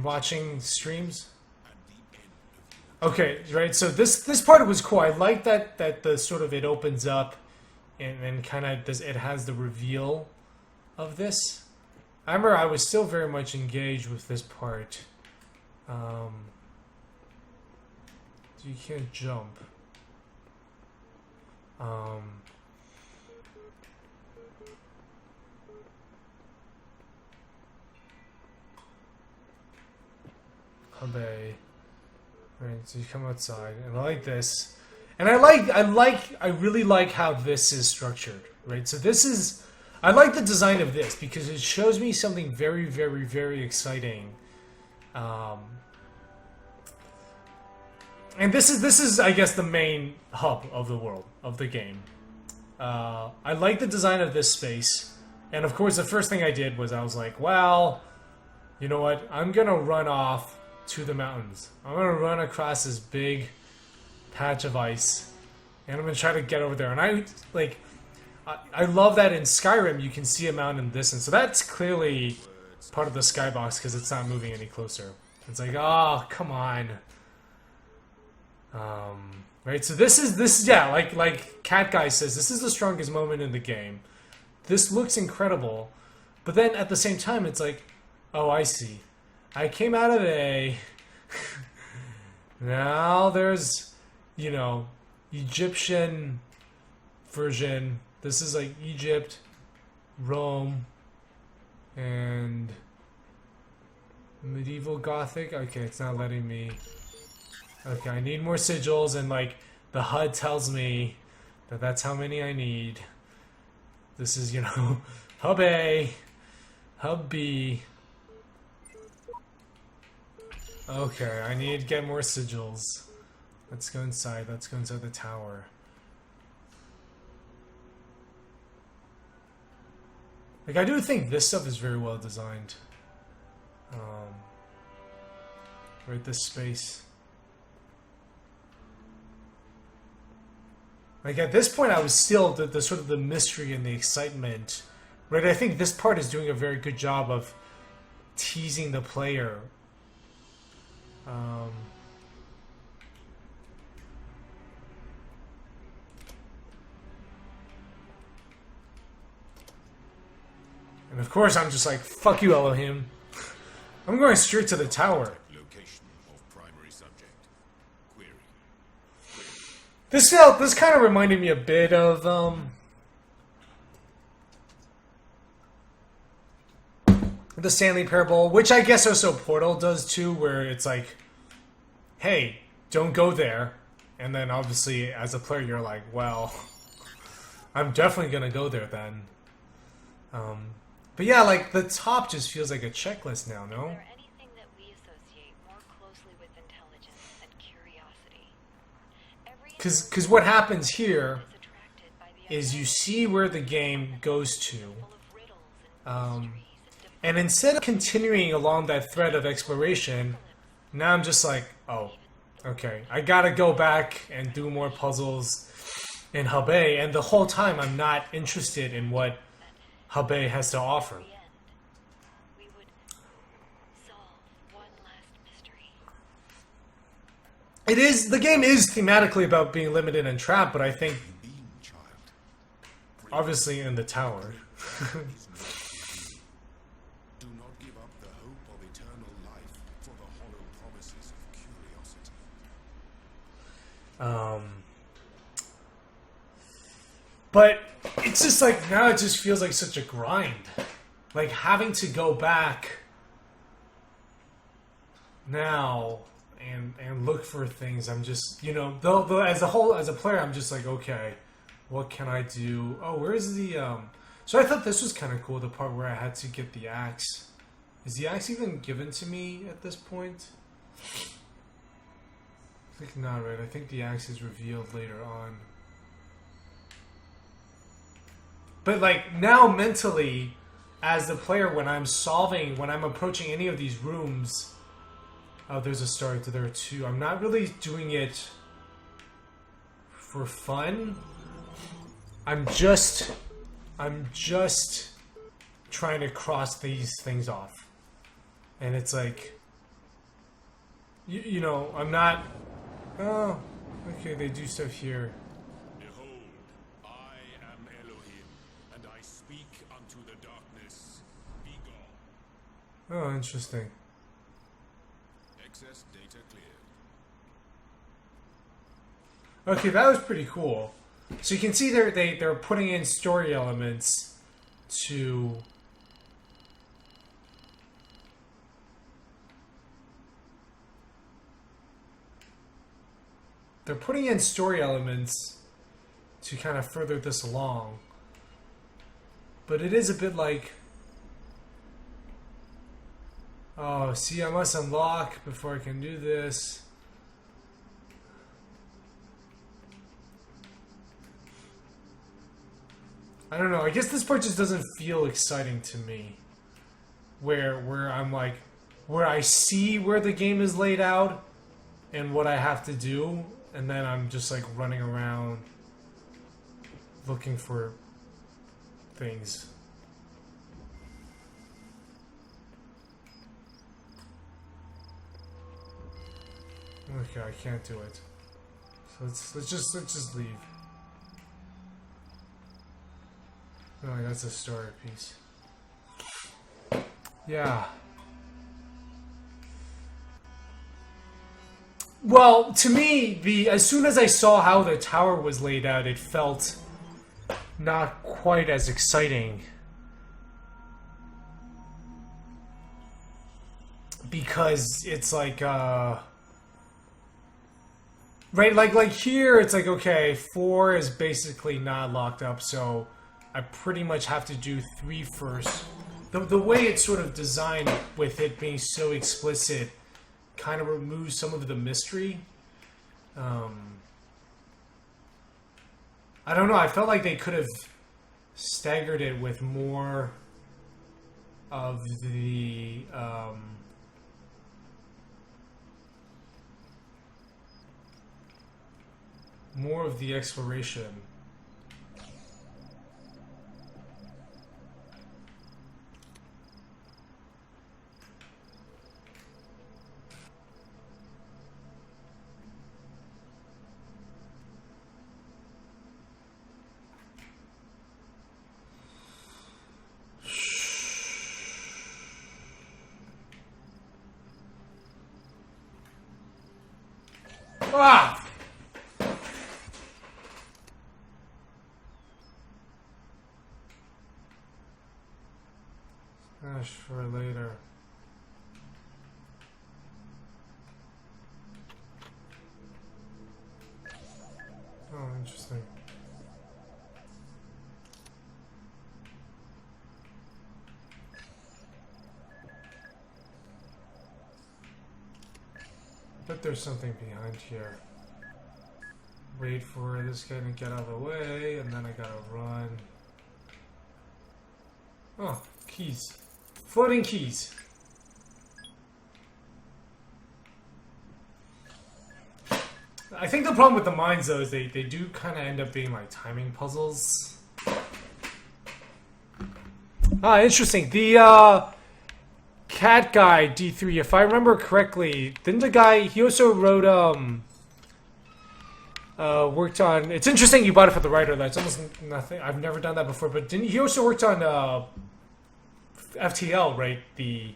watching streams. Okay, right. So this part was cool. I like that the sort of it opens up, and kind of does it has the reveal of this. I remember I was still very much engaged with this part. You can't jump. Bay. Right, so you come outside, and I like this, and I really like how this is structured. Right, so this is, I like the design of this because it shows me something very, very, very exciting. And this is I guess the main hub of the world of the game. I like the design of this space, and of course the first thing I did was I was like, well, you know what? I'm gonna run off to the mountains. I'm gonna run across this big patch of ice, and I'm gonna try to get over there. And I love that in Skyrim you can see a mountain in the distance. So that's clearly part of the skybox because it's not moving any closer. It's like, oh, come on. Right. So this is yeah, like Cat Guy says, this is the strongest moment in the game. This looks incredible, but then at the same time, it's like, oh, I see. I came out of A. Now there's, you know, Egyptian version This is like Egypt, Rome, and medieval Gothic. Okay, it's not letting me. Okay, I need more sigils, and like the HUD tells me that that's how many I need. This is, you know, hub A, hub B. Okay, I need to get more sigils. Let's go inside. Let's go inside the tower. Like, I do think this stuff is very well designed. Right, this space. Like, at this point, I was still the sort of the mystery and the excitement. Right, I think this part is doing a very good job of teasing the player. And of course, I'm just like, fuck you, Elohim. I'm going straight to the tower. Location of primary subject. Query. This kind of reminded me a bit of the Stanley Parable, which I guess also Portal does too, where it's like, hey, don't go there. And then obviously, as a player, you're like, well, I'm definitely gonna go there then. But yeah, like, the top just feels like a checklist now, no? Is there anything that we associate more closely with intelligence and curiosity? Because what happens here Is attracted by the is you see where the game goes to, full of riddles and mysteries and instead of continuing along that thread of exploration, now I'm just like, oh, okay, I gotta go back and do more puzzles in Hub A, and the whole time I'm not interested in what Hub A has to offer. the end, we would solve one last mystery. It is, the game is thematically about being limited and trapped, but I think, Being child. obviously in the tower. Do not give up the hope of eternal life for the hollow promises of curiosity. But it's just like, now it just feels like such a grind. Like, having to go back now and look for things. I'm just, you know, though as a player, I'm just like, okay, what can I do? Oh, where's the so I thought this was kind of cool, the part where I had to get the axe. Is the axe even given to me at this point? I think not, right? I think the axe is revealed later on. But like, now mentally, as the player, when I'm approaching any of these rooms, oh, there's a star there too. I'm not really doing it for fun. I'm just trying to cross these things off. And it's like, you know, I'm not, oh, okay, they do stuff here. Behold, I am Elohim, and I speak unto the darkness. Be gone. Oh, interesting. Excess data cleared. Okay, that was pretty cool. So you can see they're putting in story elements to kind of further this along. But it is a bit like, oh, see, I must unlock before I can do this. I don't know. I guess this part just doesn't feel exciting to me. Where I'm like, where I see where the game is laid out and what I have to do, and then I'm just like running around looking for things. Okay, I can't do it. So let's just leave. Oh, that's a story piece. Yeah. Well, to me, as soon as I saw how the tower was laid out, it felt not quite as exciting. Because it's like, right, like here, it's like, okay, 4 is basically not locked up, so I pretty much have to do 3 first. The way it's sort of designed with it being so explicit kind of removes some of the mystery. I don't know, I felt like they could have staggered it with more of the, exploration. Ah! Gosh, for later. Oh, interesting. But there's something behind here. Wait for this guy to get out of the way, and then I gotta run. Oh, keys. Floating keys. I think the problem with the mines, though, is they do kind of end up being like timing puzzles. Ah, interesting. The cat guy, D3, if I remember correctly, didn't the guy, he also wrote, worked on, it's interesting you bought it for the writer, that's almost nothing, I've never done that before, but didn't he also worked on, FTL, right? I'm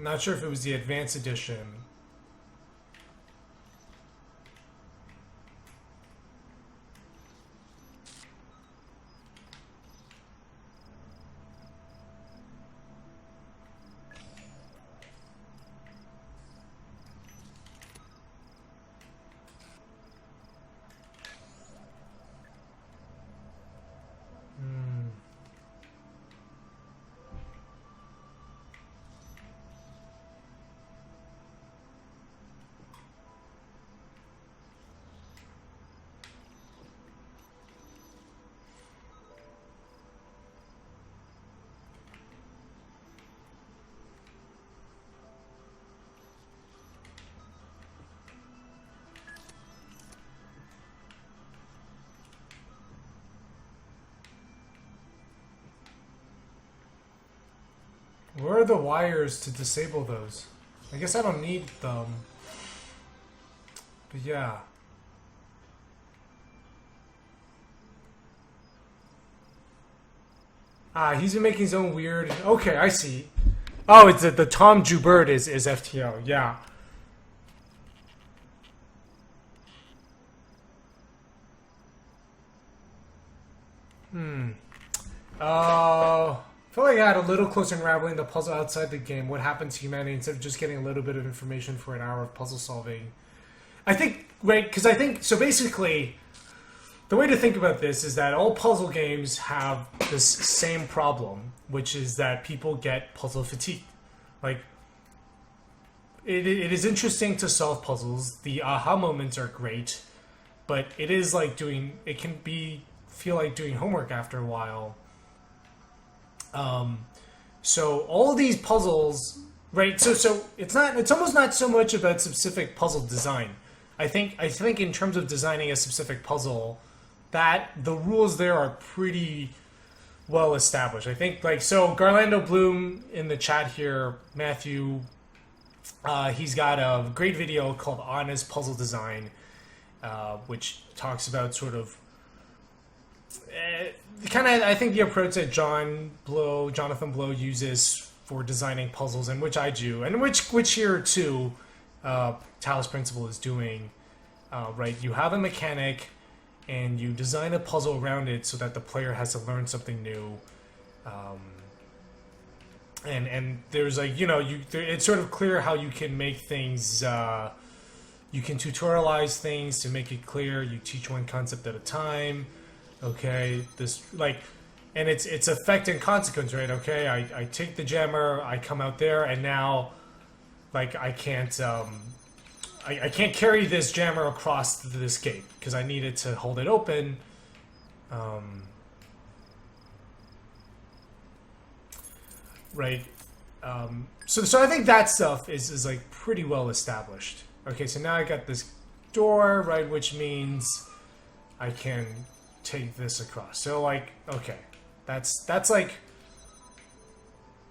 not sure if it was the Advanced Edition. Where are the wires to disable those? I guess I don't need them. But yeah. Ah, he's been making his own weird... Okay, I see. Oh, it's the Tom Joubert is FTL, yeah. I feel like I had a little closer unraveling the puzzle outside the game. What happened to humanity instead of just getting a little bit of information for an hour of puzzle solving. I think, right, because I think, so basically, the way to think about this is that all puzzle games have this same problem, which is that people get puzzle fatigue. Like, it is interesting to solve puzzles. The aha moments are great, but it is like doing, it can feel like doing homework after a while. So all of these puzzles, right? So it's almost not so much about specific puzzle design. I think in terms of designing a specific puzzle, that the rules there are pretty well established. I think so Garlando Bloom in the chat here, Matthew, he's got a great video called Honest Puzzle Design, which talks about sort of kind of, I think, the approach that Jonathan Blow uses for designing puzzles, and which I do, and which here too, Talos Principle is doing. right? You have a mechanic, and you design a puzzle around it so that the player has to learn something new. And there's like, you know, it's sort of clear how you can make things. You can tutorialize things to make it clear. You teach one concept at a time. Okay, this like, and it's effect and consequence, right? Okay, I take the jammer, I come out there, and now, like, I can't I can't carry this jammer across this gate because I needed to hold it open. Right. So I think that stuff is like pretty well established. Okay, so now I got this door, right, which means I can take this across. So like, okay, that's like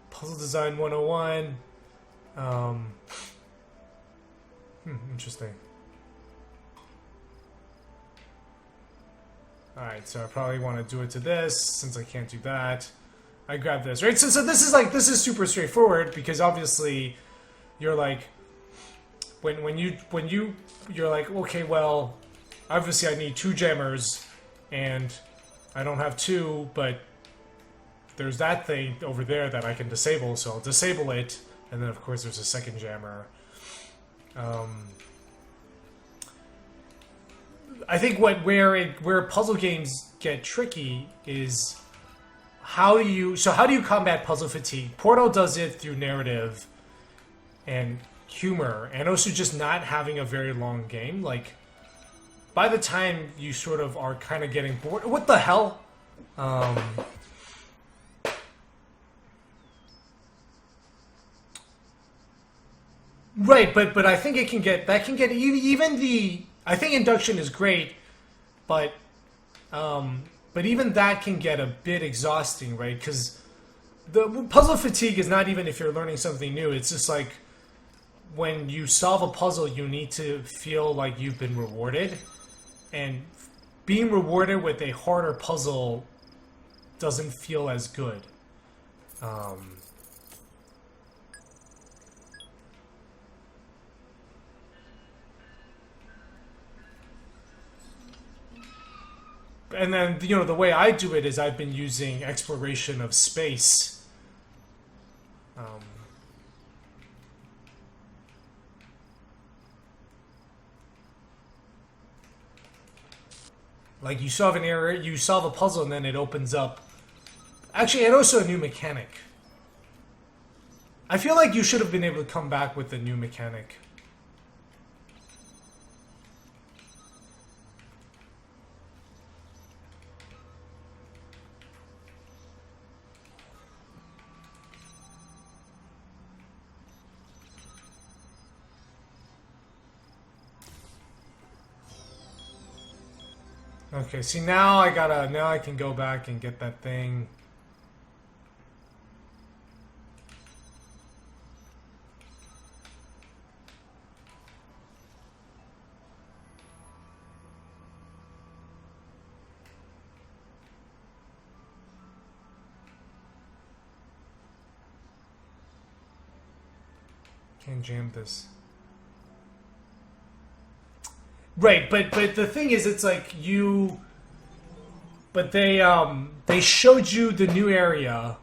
puzzle design 101. Interesting. Alright, so I probably want to do it to this, since I can't do that. I grab this, right? So this is super straightforward, because obviously you're like, when you're like, okay, well, obviously I need 2 jammers, and I don't have 2, but there's that thing over there that I can disable, so I'll disable it, and then of course there's a second jammer. I think where puzzle games get tricky is how do you combat puzzle fatigue? Portal does it through narrative and humor, and also just not having a very long game. Like, by the time you sort of are kind of getting bored, what the hell? Right, but I think even the, I think induction is great, but even that can get a bit exhausting, right? Because the puzzle fatigue is not even if you're learning something new. It's just like when you solve a puzzle, you need to feel like you've been rewarded, and being rewarded with a harder puzzle doesn't feel as good. And then, you know, the way I do it is I've been using exploration of space. Like, you solve an area, you solve a puzzle, and then it opens up. Actually, and also a new mechanic. I feel like you should have been able to come back with a new mechanic. Okay, see, now I can go back and get that thing. Can't jam this. Right, but the thing is, it's like you. But they showed you the new area,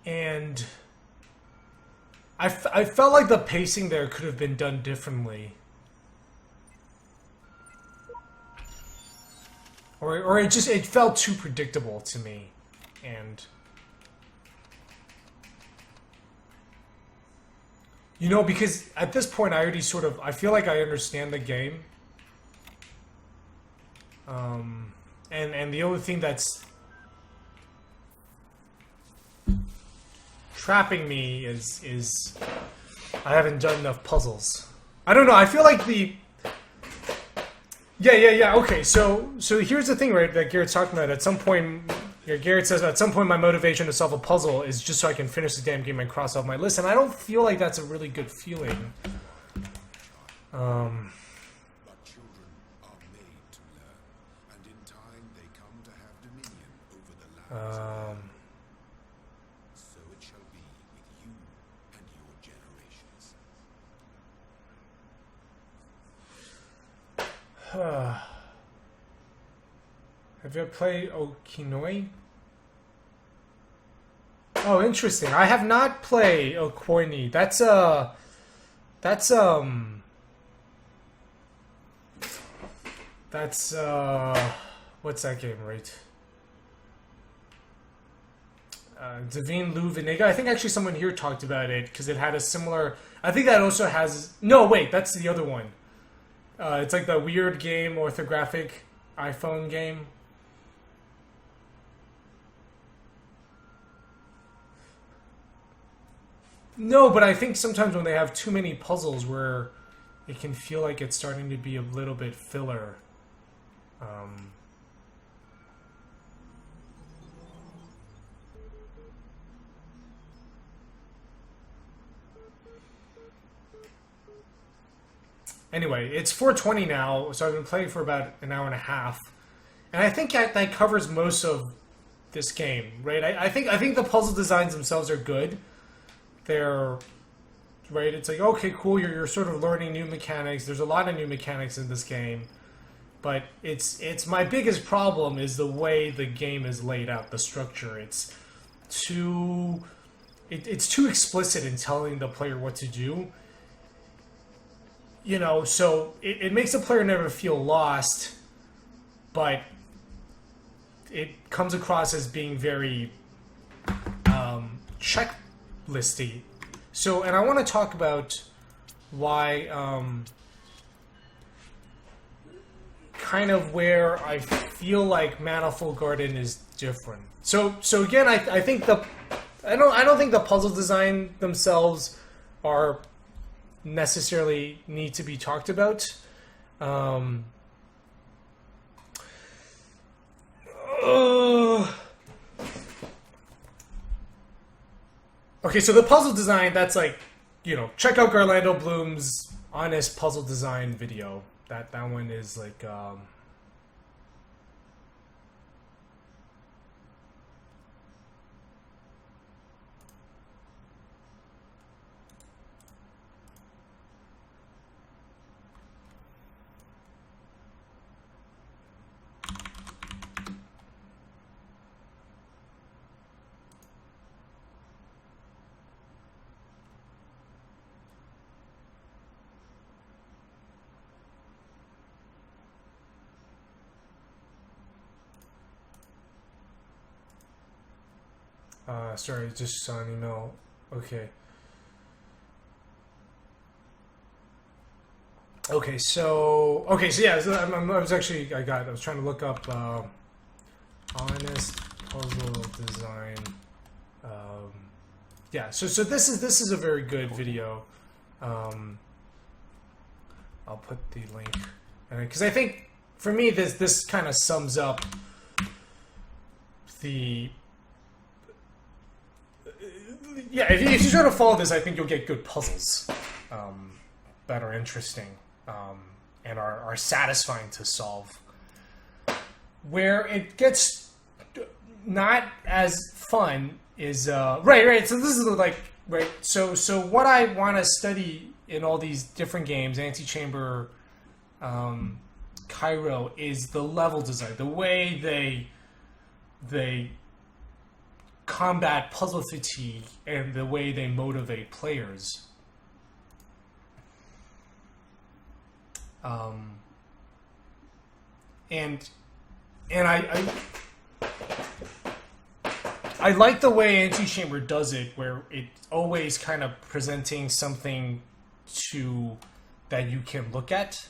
and I felt like the pacing there could have been done differently, or it felt too predictable to me, and. You know, because at this point I already I feel like I understand the game. And the only thing that's trapping me is I haven't done enough puzzles. I don't know, I feel like Yeah, okay, so here's the thing, right, that Garrett's talking about. At some point, Garrett says, at some point my motivation to solve a puzzle is just so I can finish the damn game and cross off my list, and I don't feel like that's a really good feeling. But children are made to learn, and in time they come to have dominion over the lands. So it shall be with you and your generations. Have you ever played Okinoi? Oh, interesting. I have not played Okoini. That's what's that game, right? Divine Lou Viniga. I think actually someone here talked about it because it had a similar. I think that also has. No, wait, that's the other one. It's like the weird game, orthographic iPhone game. No, but I think sometimes when they have too many puzzles where it can feel like it's starting to be a little bit filler. Anyway, it's 4:20 now, so I've been playing for about an hour and a half, and I think that covers most of this game, right? I think the puzzle designs themselves are good. They're right. It's like, okay, cool. You're sort of learning new mechanics. There's a lot of new mechanics in this game, but it's my biggest problem is the way the game is laid out, the structure. It's too explicit in telling the player what to do. You know, so it makes the player never feel lost, but it comes across as being very checklisty. So, and I want to talk about why, kind of where I feel like Manifold Garden is different. So again, I think I don't think the puzzle design themselves are necessarily need to be talked about. Okay, so the puzzle design, that's like, you know, check out Garlando Bloom's honest puzzle design video. That one is like sorry, just saw an email. Okay. Yeah, so I was trying to look up honest puzzle design. Yeah, so this is a very good video. I'll put the link, because I think for me this kind of sums up the. Yeah, if you try to follow this, I think you'll get good puzzles that are interesting and are satisfying to solve. Where it gets not as fun is right. So this is like right. So what I want to study in all these different games, Antichamber, Cairo, is the level design, the way they combat puzzle fatigue and the way they motivate players. And I like the way Antichamber does it, where it's always kind of presenting something that you can look at.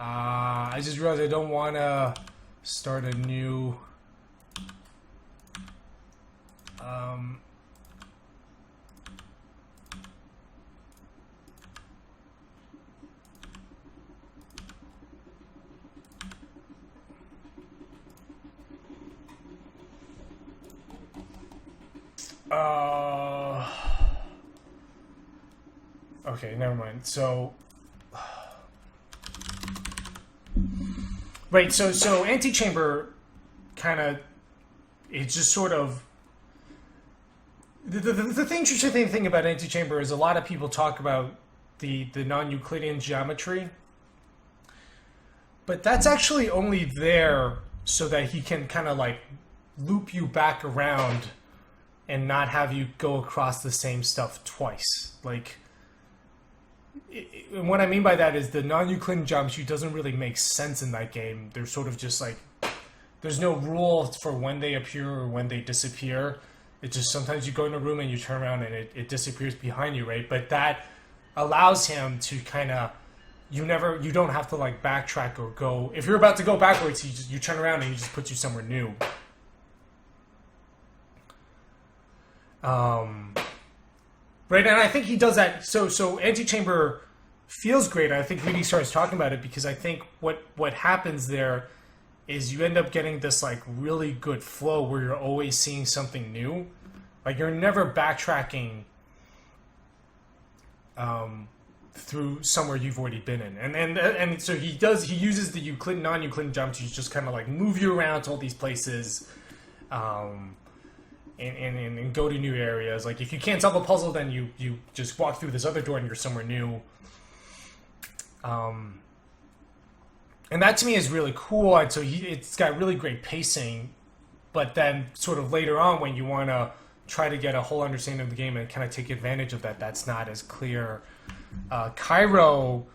I just realized I don't want to start a new okay, never mind. So right, so Antichamber kind of, it's just sort of, the interesting thing about Antechamber is a lot of people talk about the non-Euclidean geometry, but that's actually only there so that he can kind of like loop you back around and not have you go across the same stuff twice. Like, and what I mean by that is the non-Euclidean geometry doesn't really make sense in that game. They're sort of just like, there's no rule for when they appear or when they disappear. It's just sometimes you go in a room and you turn around and it disappears behind you, right? But that allows him to kind of, you don't have to like backtrack or go. If you're about to go backwards, you turn around and he just puts you somewhere new. Right, and I think he does that. So Antechamber feels great. I think Rudy starts talking about it because I think what happens there is you end up getting this like really good flow where you're always seeing something new. Like you're never backtracking through somewhere you've already been in. And so he uses the non-Euclidean geometry to just kind of like move you around to all these places and go to new areas. Like if you can't solve a puzzle, then you just walk through this other door and you're somewhere new. And that to me is really cool. And so it's got really great pacing. But then sort of later on when you want to try to get a whole understanding of the game and kind of take advantage of that, that's not as clear. Cairo,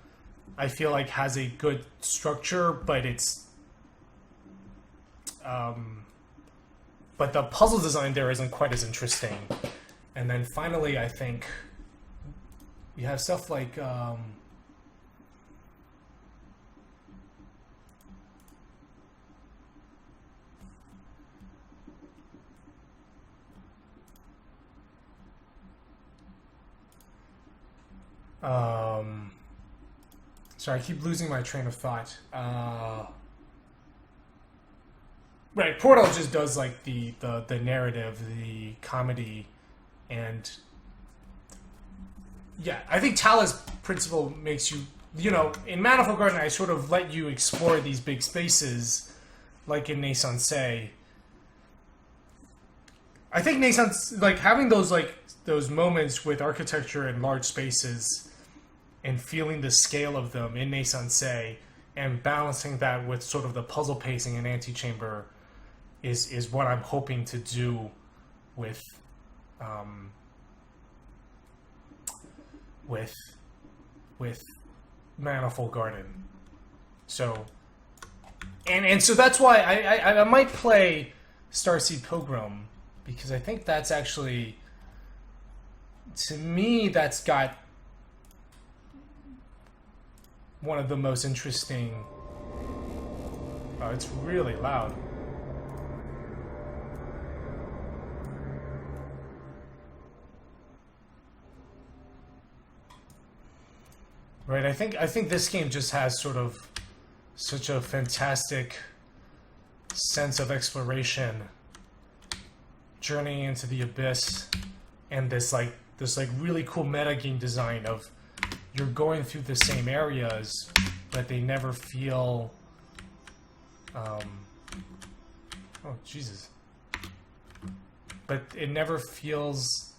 I feel like, has a good structure, but it's... but the puzzle design there isn't quite as interesting. And then finally, I think you have stuff like... sorry, I keep losing my train of thought. Right, Portal just does like the narrative, the comedy, and yeah, I think Talos Principle makes you, in Manifold Garden, I sort of let you explore these big spaces, like in Naissance. I think Naissance, like having those moments with architecture and large spaces and feeling the scale of them in Naissance and balancing that with sort of the puzzle pacing in Antechamber is what I'm hoping to do with Manifold Garden. So and so that's why I might play Starseed Pilgrim, because I think that's actually, to me, that's got one of the most interesting... Oh, it's really loud. Right, I think this game just has sort of such a fantastic sense of exploration, journeying into the abyss, and this really cool metagame design of you're going through the same areas, but they never feel oh Jesus. But it never feels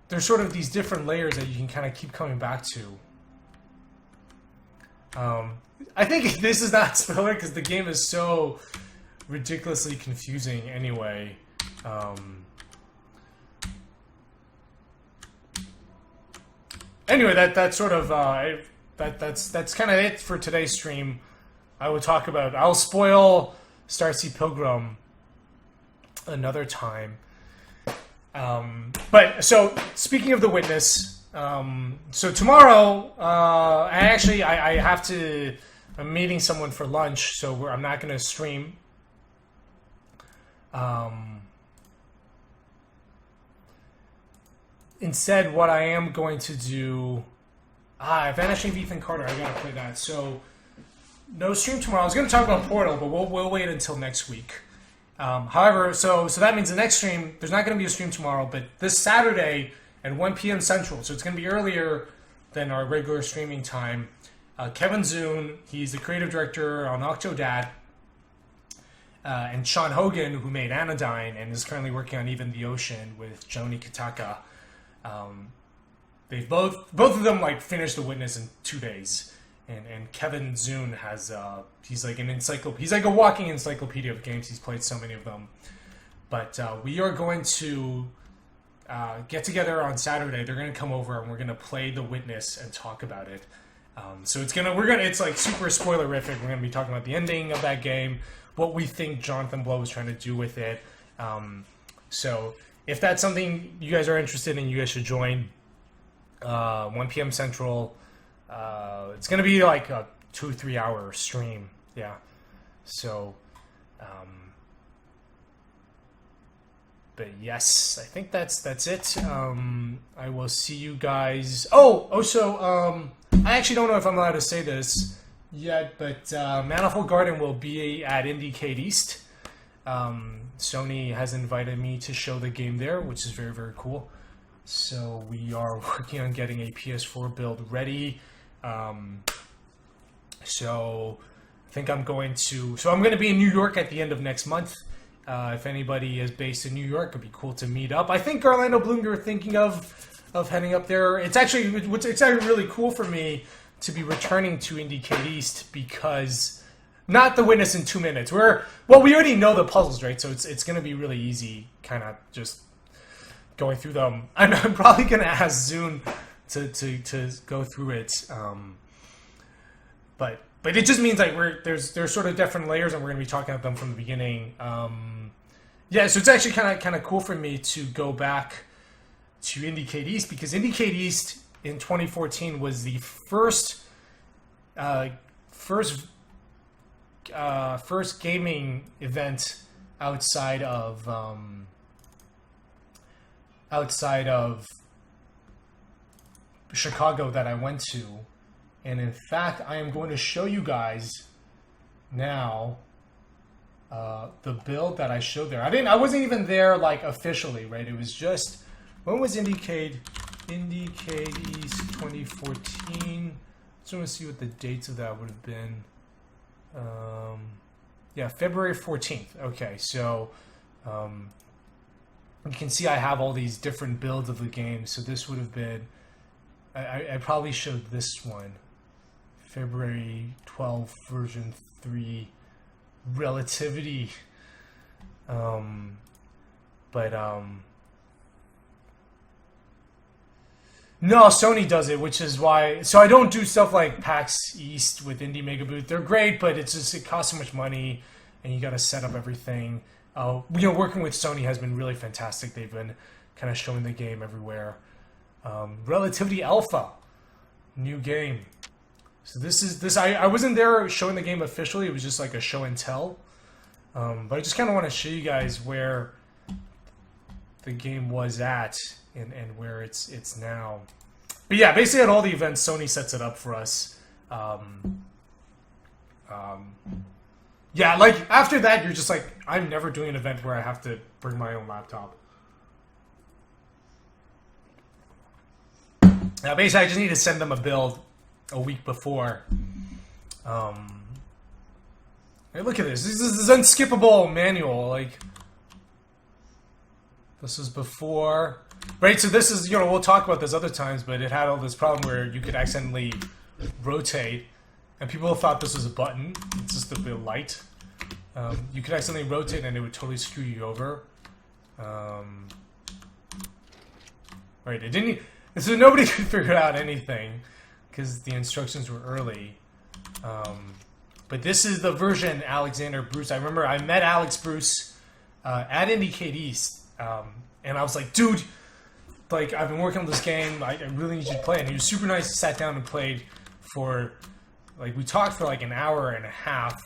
there's sort of these different layers that you can kind of keep coming back to. I think this is not spoiler because the game is so ridiculously confusing anyway. Anyway, that's sort of that's kind of it for today's stream. I'll spoil Starseed Pilgrim another time. But so speaking of The Witness, so tomorrow, I'm meeting someone for lunch, so I'm not going to stream. Instead, what I am going to do, Vanishing of Ethan Carter, I gotta play that. So no stream tomorrow. I was going to talk about Portal, but we'll wait until next week. However, so that means the next stream, there's not going to be a stream tomorrow, but this Saturday at 1 p.m. Central, so it's going to be earlier than our regular streaming time. Kevin Zune, he's the creative director on Octodad, and Sean Hogan, who made Anodyne and is currently working on Even the Ocean with Joni Kitaka. They've both of them like finished The Witness in 2 days, and Kevin Zune has he's like he's like a walking encyclopedia of games. He's played so many of them. But we are going to get together on Saturday. They're going to come over and we're going to play The Witness and talk about it. So it's like super spoilerific. We're going to be talking about the ending of that game, what we think Jonathan Blow was trying to do with it. So if that's something you guys are interested in, you guys should join. 1 p.m. Central. It's going to be like a 2-3 hour stream. Yeah. So, but yes, I think that's it. I will see you guys. Oh, also, I actually don't know if I'm allowed to say this yet, but Manifold Garden will be at Indiecade East. Sony has invited me to show the game there, which is very, very cool. So we are working on getting a PS4 build ready. So I think I'm going to be in New York at the end of next month. If anybody is based in New York, it'd be cool to meet up. I think Orlando Bloom, you're thinking of heading up there. It's actually really cool for me to be returning to Indiecade East because not The Witness in 2 minutes. We already know the puzzles, right? So it's going to be really easy, kind of just going through them. I'm probably going to ask Zune to go through it, but it just means like there's sort of different layers, and we're going to be talking about them from the beginning. Yeah, so it's actually kind of cool for me to go back to Indiecade East because Indiecade East in 2014 was the first gaming event outside of Chicago that I went to, and in fact I am going to show you guys now the build that I showed there. I wasn't even there like officially, right? It was just, when was Indiecade East 2014? Just want to see what the dates of that would have been. Yeah, February 14th. Okay, so you can see I have all these different builds of the game. So this would have been, I probably showed this one, February 12th, version 3, Relativity. No, Sony does it, which is why. So I don't do stuff like PAX East with Indie Mega Booth. They're great, but it costs so much money, and you got to set up everything. Working with Sony has been really fantastic. They've been kind of showing the game everywhere. Relativity Alpha, new game. So this. I wasn't there showing the game officially. It was just like a show and tell. But I just kind of want to show you guys where the game was at and where it's now. But yeah, basically at all the events, Sony sets it up for us. Yeah, like after that, you're just like, I'm never doing an event where I have to bring my own laptop. Now, basically, I just need to send them a build a week before. Hey, look at this. This is unskippable manual. Like, this is before, right? So this is, we'll talk about this other times, but it had all this problem where you could accidentally rotate, and people thought this was a button. It's just a bit light. You could accidentally rotate, and it would totally screw you over. Right? It didn't. So nobody could figure out anything because the instructions were early. But this is the version Alexander Bruce. I remember I met Alex Bruce at Indiecade East, and I was like, dude, like, I've been working on this game. I really need you to play. And he was super nice. He sat down and played for, like, we talked for like an hour and a half.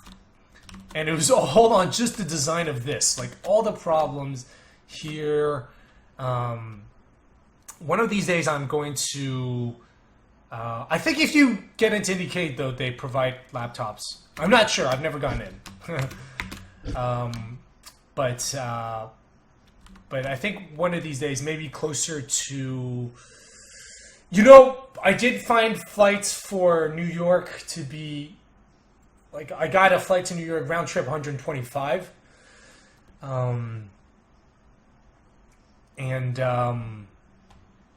And it was all on just the design of this. Like, all the problems here. One of these days I'm going to... I think if you get into Indiecade, though, they provide laptops. I'm not sure. I've never gone in. But I think one of these days, maybe closer to... I did find flights for New York to be... Like, I got a flight to New York, round trip 125.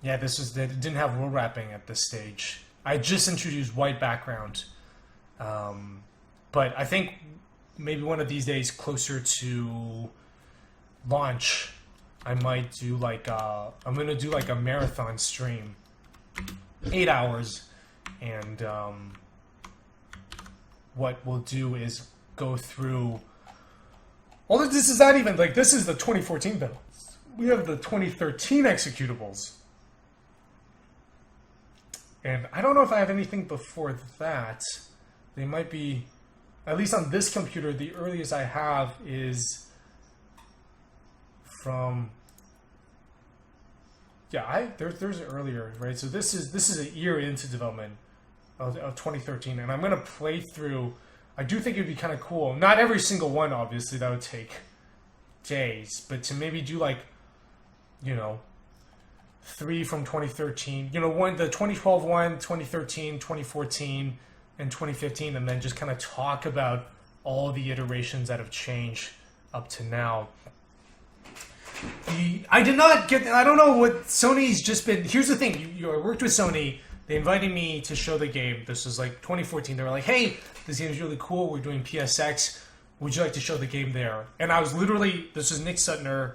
Yeah, they didn't have rule wrapping at this stage. I just introduced white background, but I think maybe one of these days, closer to launch, I might do I'm gonna do like a marathon stream, 8 hours, and what we'll do is go through. Although this is not even this is the 2014 build. We have the 2013 executables. And I don't know if I have anything before that. They might be, at least on this computer, the earliest I have is from, there's earlier, right? So this is a year into development of 2013, and I'm going to play through. I do think it would be kind of cool. Not every single one, obviously, that would take days, but to maybe do 3 from 2013, the 2012 one, 2013, 2014, and 2015, and then just kind of talk about all the iterations that have changed up to now. I don't know what Sony's just been. Here's the thing, I worked with Sony. They invited me to show the game. This was 2014. They were like, hey, this game is really cool. We're doing PSX. Would you like to show the game there? And I was literally, this is Nick Sutner,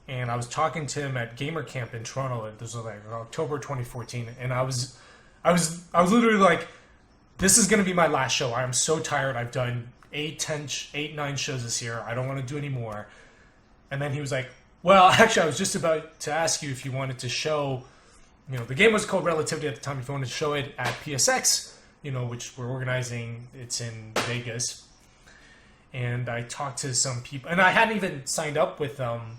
and I was talking to him at Gamer Camp in Toronto. This was October 2014, and I was literally like, this is going to be my last show. I am so tired. I've done 8, 9 shows this year. I don't want to do any more. And then he was like, well, actually, I was just about to ask you if you wanted to show, the game was called Relativity at the time. If you wanted to show it at PSX, which we're organizing, it's in Vegas. And I talked to some people, and I hadn't even signed up with them.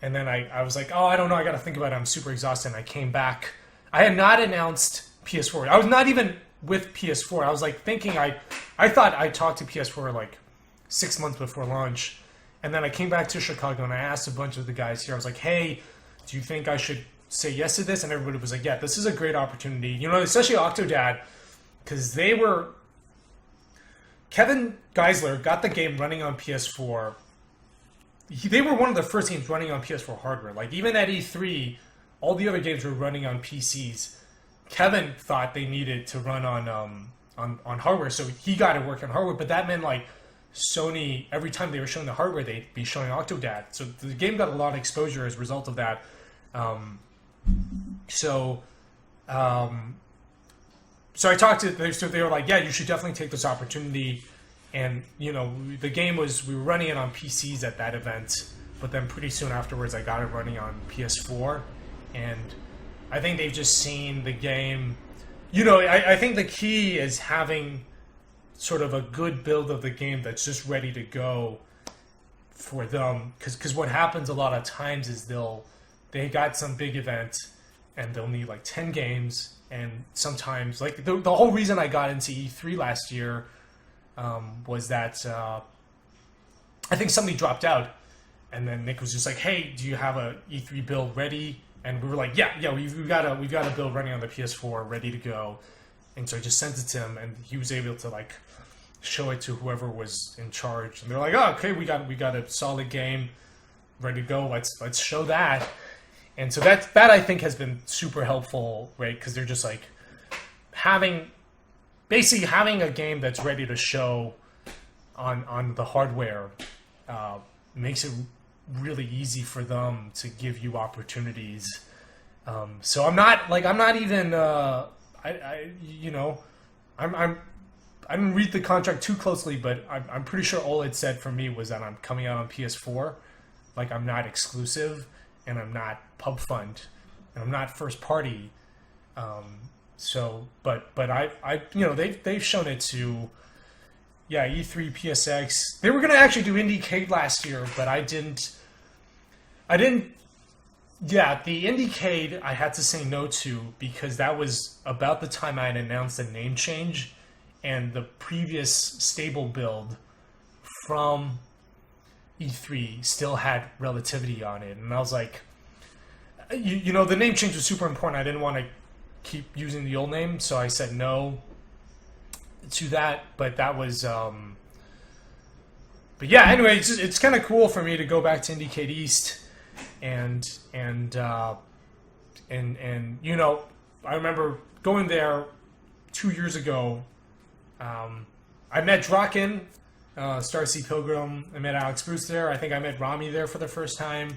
And then I was like, oh, I don't know. I got to think about it. I'm super exhausted. And I came back. I had not announced PS4. I was not even with PS4. I was thinking, I thought I talked to PS4 6 months before launch. And then I came back to Chicago and I asked a bunch of the guys here. I was like, hey, do you think I should say yes to this? And everybody was like, yeah, this is a great opportunity. Especially Octodad, because Kevin Geisler got the game running on PS4. They were one of the first games running on PS4 hardware. Even at E3, all the other games were running on PCs. Kevin thought they needed to run on hardware, so he got to work on hardware. But that meant Sony, every time they were showing the hardware, they'd be showing Octodad. So the game got a lot of exposure as a result of that. So I talked to them, so they were like, yeah, you should definitely take this opportunity. And, the game we were running it on PCs at that event, but then pretty soon afterwards I got it running on PS4. And I think they've just seen the game. I think the key is having sort of a good build of the game that's just ready to go for them. Because what happens a lot of times is they got some big event and they'll need 10 games. And sometimes, the whole reason I got into E3 last year was that I think somebody dropped out, and then Nick was just like, hey, do you have a E3 build ready? And we were like, yeah, we've got a build running on the PS4 ready to go. And so I just sent it to him, and he was able to show it to whoever was in charge. And they're like, oh, okay, we got a solid game ready to go. Let's show that. And so that I think has been super helpful, right? Because they're just having a game that's ready to show on the hardware makes it really easy for them to give you opportunities. So I'm not even I didn't read the contract too closely, but I'm pretty sure all it said for me was that I'm coming out on PS4. I'm not exclusive, and I'm not pub fund, and I'm not first party. But they've shown it to E3, PSX. They were gonna actually do IndieCade last year, but I didn't. Yeah, the IndieCade I had to say no to because that was about the time I had announced a name change, and the previous stable build from E3 still had Relativity on it, and I was like, the name change was super important. I didn't want to keep using the old name, so I said no to that. But that was But yeah, anyway, it's kind of cool for me to go back to IndieCade East, and you know, I remember going there 2 years ago. I met Draken, Starseed Pilgrim. I met Alex Bruce there. I think I met Rami there for the first time,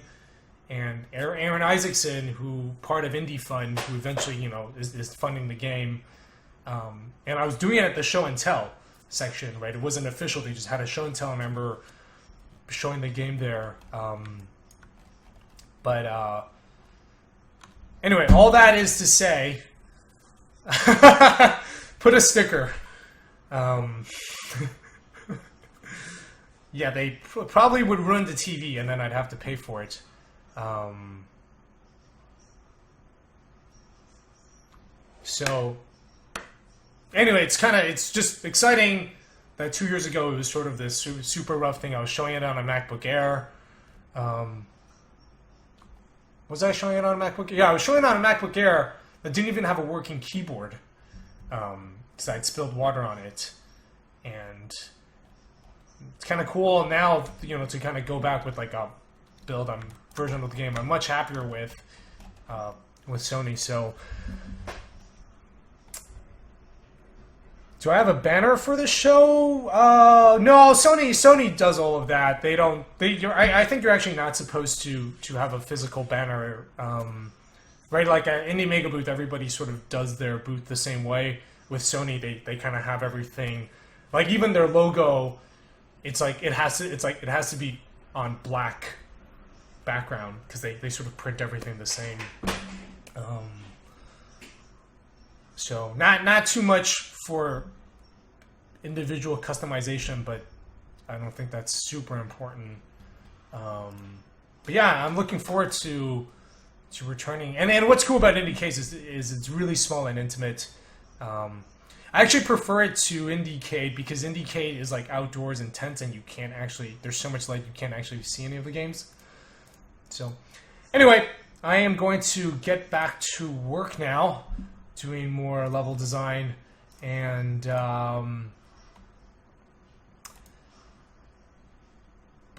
and Aaron Isaacson, who part of Indie Fund, who eventually, you know, is funding the game. And I was doing it at the show and tell section, right? It wasn't official. They just had a show and tell. I remember showing the game there. Anyway, all that is to say, put a sticker. Yeah, they probably would ruin the TV, and then I'd have to pay for it. So, anyway, it's just exciting that 2 years ago it was sort of this super rough thing. I was showing it on a MacBook Air. Was I showing it on a MacBook Air? Yeah, I was showing it on a MacBook Air that didn't even have a working keyboard. Because I'd spilled water on it. And it's kind of cool now, you know, to kind of go back with like a version of the game I'm much happier with Sony. So, do I have a banner for the show? No, Sony does all of that. They don't. I think you're actually not supposed to have a physical banner, right? Like at Indie Mega Booth, everybody sort of does their booth the same way. With Sony, they kind of have everything, like even their logo. It has to be on black background because they sort of print everything the same. So not too much for individual customization, but I don't think that's super important. But yeah, I'm looking forward to returning. And what's cool about IndieCade is it's really small and intimate. I actually prefer it to IndieCade because IndieCade is like outdoors and tents, and you can't actually. There's so much light you can't actually see any of the games. So, anyway, I am going to get back to work now, doing more level design, and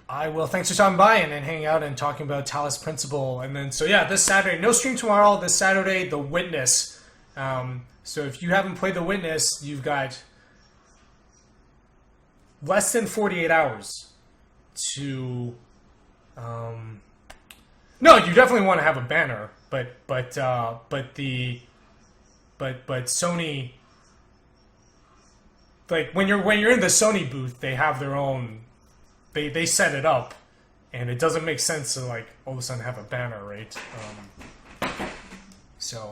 I will. Thanks for stopping by and then hanging out and talking about Talos Principle, and then so yeah, this Saturday, no stream tomorrow. This Saturday, The Witness. So if you haven't played The Witness, you've got less than 48 hours to. No, you definitely want to have a banner, but Sony, like when you're in the Sony booth, they have their own. They set it up, and it doesn't make sense to like all of a sudden have a banner, right? So.